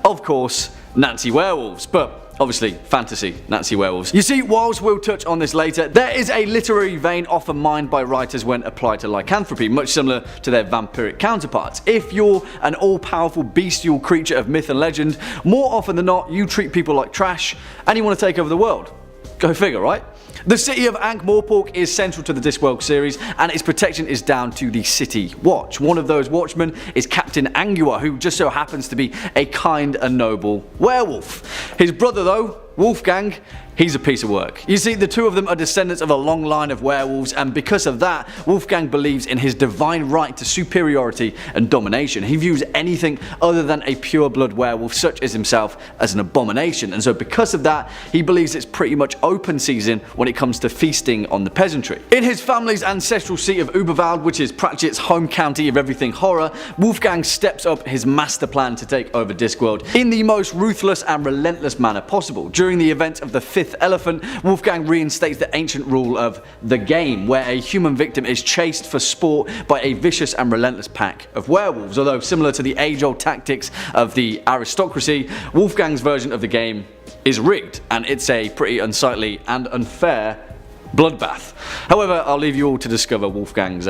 Of course, Nancy werewolves. But obviously, fantasy Nancy werewolves. You see, whilst we'll touch on this later, there is a literary vein often mined by writers when applied to lycanthropy, much similar to their vampiric counterparts. If you're an all-powerful bestial creature of myth and legend, more often than not, you treat people like trash and you want to take over the world. Go figure, right? The city of Ankh-Morpork is central to the Discworld series, and its protection is down to the City Watch. One of those watchmen is Captain Angua, who just so happens to be a kind and noble werewolf. His brother though, Wolfgang, he's a piece of work. You see, the two of them are descendants of a long line of werewolves, and because of that, Wolfgang believes in his divine right to superiority and domination. He views anything other than a pure-blood werewolf such as himself as an abomination, and so because of that, he believes it's pretty much open season when it comes to feasting on the peasantry. In his family's ancestral seat of Überwald, which is Pratchett's home county of everything horror, Wolfgang steps up his master plan to take over Discworld in the most ruthless and relentless manner possible. During the event of the 5th Elephant, Wolfgang reinstates the ancient rule of the game, where a human victim is chased for sport by a vicious and relentless pack of werewolves. Although similar to the age-old tactics of the aristocracy, Wolfgang's version of the game is rigged, and it's a pretty unsightly and unfair bloodbath. However, I'll leave you all to discover Wolfgang's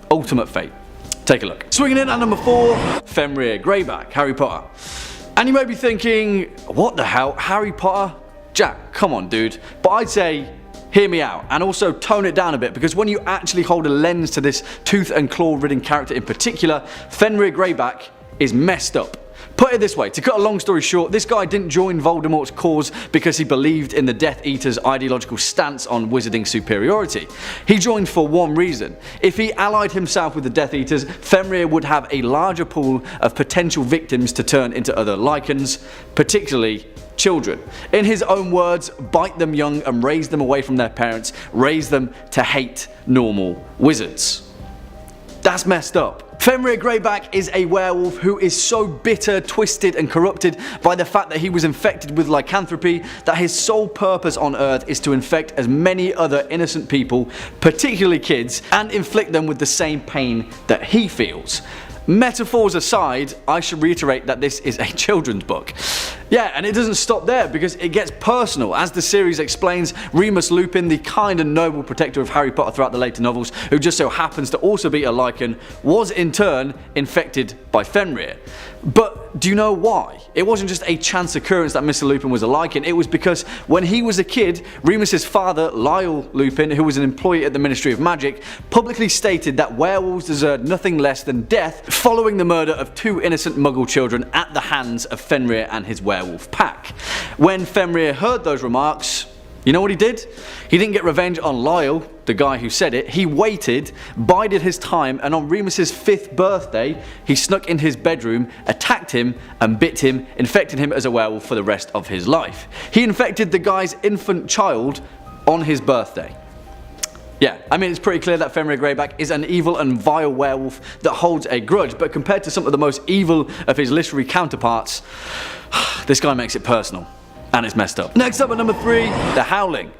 ultimate fate. Take a look. Swinging in at number 4, Fenrir Greyback, Harry Potter. And you may be thinking, what the hell, Harry Potter? Jack, come on dude. But I'd say, hear me out, and also tone it down a bit, because when you actually hold a lens to this tooth and claw ridden character in particular, Fenrir Greyback is messed up. Put it this way, to cut a long story short, this guy didn't join Voldemort's cause because he believed in the Death Eater's ideological stance on wizarding superiority. He joined for one reason. If he allied himself with the Death Eaters, Fenrir would have a larger pool of potential victims to turn into other lycans, particularly children. In his own words, bite them young and raise them away from their parents, raise them to hate normal wizards. That's messed up. Fenrir Greyback is a werewolf who is so bitter, twisted and corrupted by the fact that he was infected with lycanthropy that his sole purpose on Earth is to infect as many other innocent people, particularly kids, and inflict them with the same pain that he feels. Metaphors aside, I should reiterate that this is a children's book. Yeah, and it doesn't stop there because it gets personal. As the series explains, Remus Lupin, the kind and noble protector of Harry Potter throughout the later novels, who just so happens to also be a lycan, was in turn infected by Fenrir. But do you know why? It wasn't just a chance occurrence that Mr. Lupin was a lycan, it was because when he was a kid, Remus's father, Lyle Lupin, who was an employee at the Ministry of Magic, publicly stated that werewolves deserved nothing less than death following the murder of 2 innocent muggle children at the hands of Fenrir and his werewolf pack. When Fenrir heard those remarks, you know what he did? He didn't get revenge on Lyle, the guy who said it. He waited, bided his time, and on Remus's 5th birthday, he snuck in his bedroom, attacked him, and bit him, infecting him as a werewolf for the rest of his life. He infected the guy's infant child on his birthday. Yeah, I mean, it's pretty clear that Fenrir Greyback is an evil and vile werewolf that holds a grudge, but compared to some of the most evil of his literary counterparts, this guy makes it personal. And it's messed up. Next up at number 3, The Howling.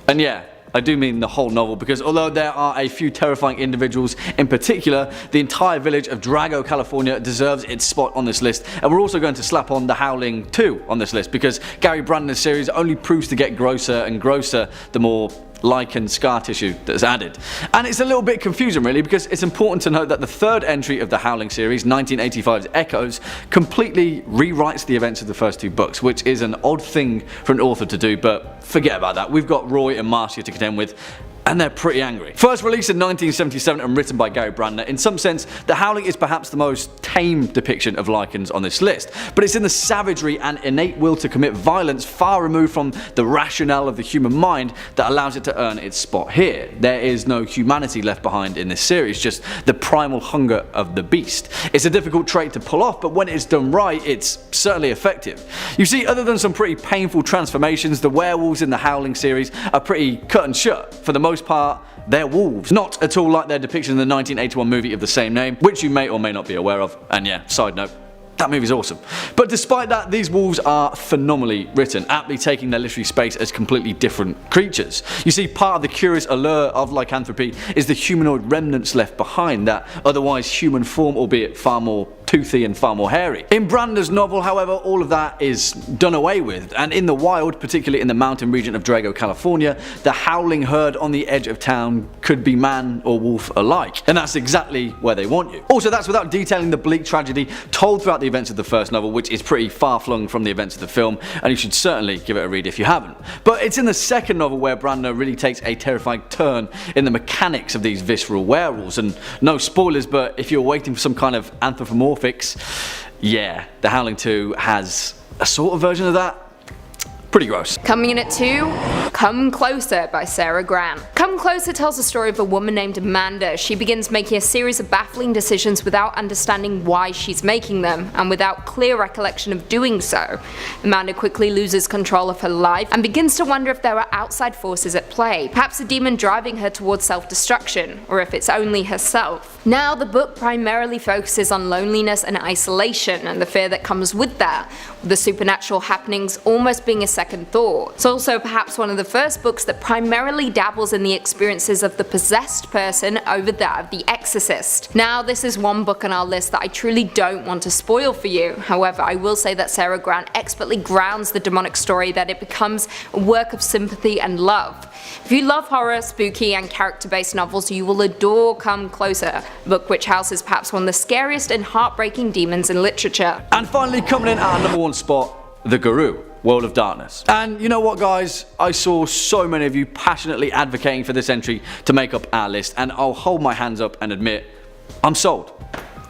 And yeah, I do mean the whole novel, because although there are a few terrifying individuals in particular, the entire village of Drago, California deserves its spot on this list, and we're also going to slap on The Howling 2 on this list, because Gary Brandner's series only proves to get grosser and grosser the more lichen scar tissue that's added. And it's a little bit confusing really, because it's important to note that the 3rd entry of the Howling series, 1985's Echoes, completely rewrites the events of the first 2 books, which is an odd thing for an author to do, but forget about that. We've got Roy and Marcia to contend with, and they're pretty angry. First released in 1977 and written by Gary Brandner, in some sense, The Howling is perhaps the most tame depiction of lycans on this list, but it's in the savagery and innate will to commit violence far removed from the rationale of the human mind that allows it to earn its spot here. There is no humanity left behind in this series, just the primal hunger of the beast. It's a difficult trait to pull off, but when it's done right, it's certainly effective. You see, other than some pretty painful transformations, the werewolves in the Howling series are pretty cut and shut. For the most part, they're wolves. Not at all like their depiction in the 1981 movie of the same name, which you may or may not be aware of. And yeah, side note, that movie's awesome. But despite that, these wolves are phenomenally written, aptly taking their literary space as completely different creatures. You see, part of the curious allure of lycanthropy is the humanoid remnants left behind, that otherwise human form, albeit far more toothy and far more hairy. In Brandner's novel, however, all of that is done away with, and in the wild, particularly in the mountain region of Drago, California, the howling herd on the edge of town could be man or wolf alike, and that's exactly where they want you. Also, that's without detailing the bleak tragedy told throughout the events of the first novel, which is pretty far-flung from the events of the film, and you should certainly give it a read if you haven't. But it's in the second novel where Brandner really takes a terrifying turn in the mechanics of these visceral werewolves, and no spoilers, but if you're waiting for some kind of anthropomorphics, yeah, The Howling 2 has a sort of version of that. Pretty gross. Coming in at 2, Come Closer by Sarah Gran. Come Closer tells the story of a woman named Amanda. She begins making a series of baffling decisions without understanding why she's making them, and without clear recollection of doing so. Amanda quickly loses control of her life and begins to wonder if there are outside forces at play, perhaps a demon driving her towards self-destruction, or if it's only herself. Now, the book primarily focuses on loneliness and isolation, and the fear that comes with that, with the supernatural happenings almost being a second thought. It's also perhaps one of the first books that primarily dabbles in the experiences of the possessed person over that of the exorcist. Now, this is one book on our list that I truly don't want to spoil for you. However, I will say that Sarah Gran expertly grounds the demonic story that it becomes a work of sympathy and love. If you love horror, spooky and character-based novels, you will adore Come Closer, a book which houses perhaps one of the scariest and heartbreaking demons in literature. And finally, coming in at our number 1 spot, The Guru, World of Darkness. And you know what, guys? I saw so many of you passionately advocating for this entry to make up our list, and I'll hold my hands up and admit, I'm sold.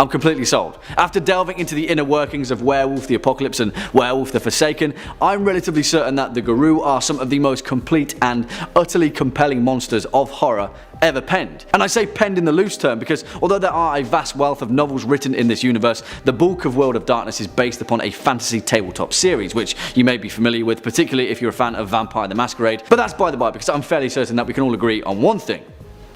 I'm completely sold. After delving into the inner workings of Werewolf the Apocalypse and Werewolf the Forsaken, I'm relatively certain that the Garou are some of the most complete and utterly compelling monsters of horror ever penned. And I say penned in the loose term because although there are a vast wealth of novels written in this universe, the bulk of World of Darkness is based upon a fantasy tabletop series, which you may be familiar with, particularly if you're a fan of Vampire the Masquerade. But that's by the by, because I'm fairly certain that we can all agree on one thing.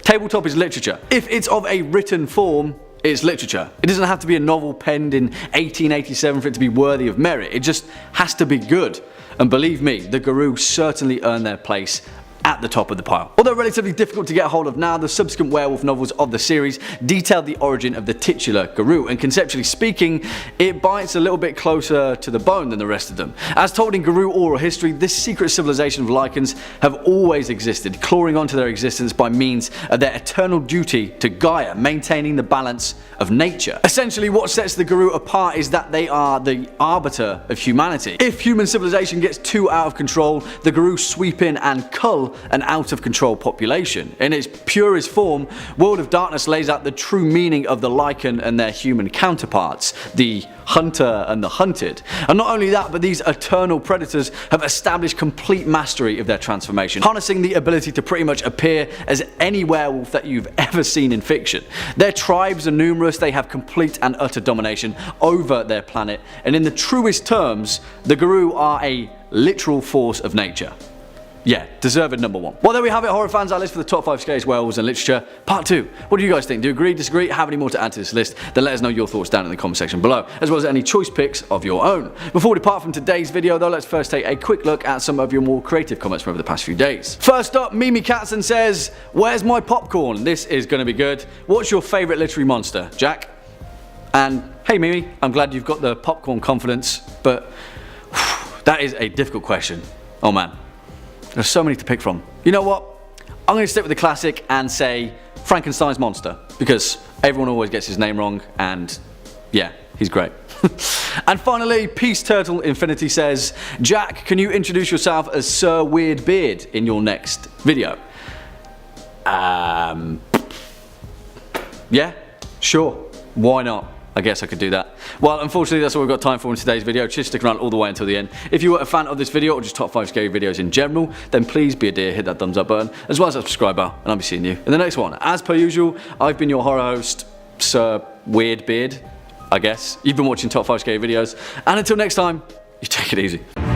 Tabletop is literature. If it's of a written form, it's literature. It doesn't have to be a novel penned in 1887 for it to be worthy of merit. It just has to be good. And believe me, the Garou certainly earn their place at the top of the pile. Although relatively difficult to get a hold of now, the subsequent werewolf novels of the series detailed the origin of the titular Garou, and conceptually speaking, it bites a little bit closer to the bone than the rest of them. As told in Garou oral history, this secret civilization of lycans have always existed, clawing onto their existence by means of their eternal duty to Gaia, maintaining the balance of nature. Essentially, what sets the Garou apart is that they are the arbiter of humanity. If human civilization gets too out of control, the Garou sweep in and cull an out of control population. In its purest form, World of Darkness lays out the true meaning of the lycan and their human counterparts, the hunter and the hunted. And not only that, but these eternal predators have established complete mastery of their transformation, harnessing the ability to pretty much appear as any werewolf that you've ever seen in fiction. Their tribes are numerous, they have complete and utter domination over their planet, and in the truest terms, the Garou are a literal force of nature. Yeah, deserved number one. Well, there we have it, horror fans, our list for the top 5 scariest werewolves in literature. Part 2. What do you guys think? Do you agree, disagree, have any more to add to this list? Then let us know your thoughts down in the comment section below, as well as any choice picks of your own. Before we depart from today's video though, let's first take a quick look at some of your more creative comments from over the past few days. First up, Mimi Katzen says, "Where's my popcorn? This is gonna be good. What's your favourite literary monster, Jack?" And hey Mimi, I'm glad you've got the popcorn confidence, but that is a difficult question. Oh man. There's so many to pick from. You know what? I'm going to stick with the classic and say Frankenstein's monster, because everyone always gets his name wrong, and yeah, he's great. And finally, Peace Turtle Infinity says, "Jack, can you introduce yourself as Sir Weird Beard in your next video?" Yeah, sure. Why not? I guess I could do that. Well, unfortunately that's all we've got time for in today's video. Just stick around all the way until the end. If you were a fan of this video or just top 5 scary videos in general, then please be a dear, hit that thumbs up button, as well as that subscribe button, and I'll be seeing you in the next one. As per usual, I've been your horror host, Sir Weird Beard, I guess. You've been watching top 5 scary videos, and until next time, you take it easy.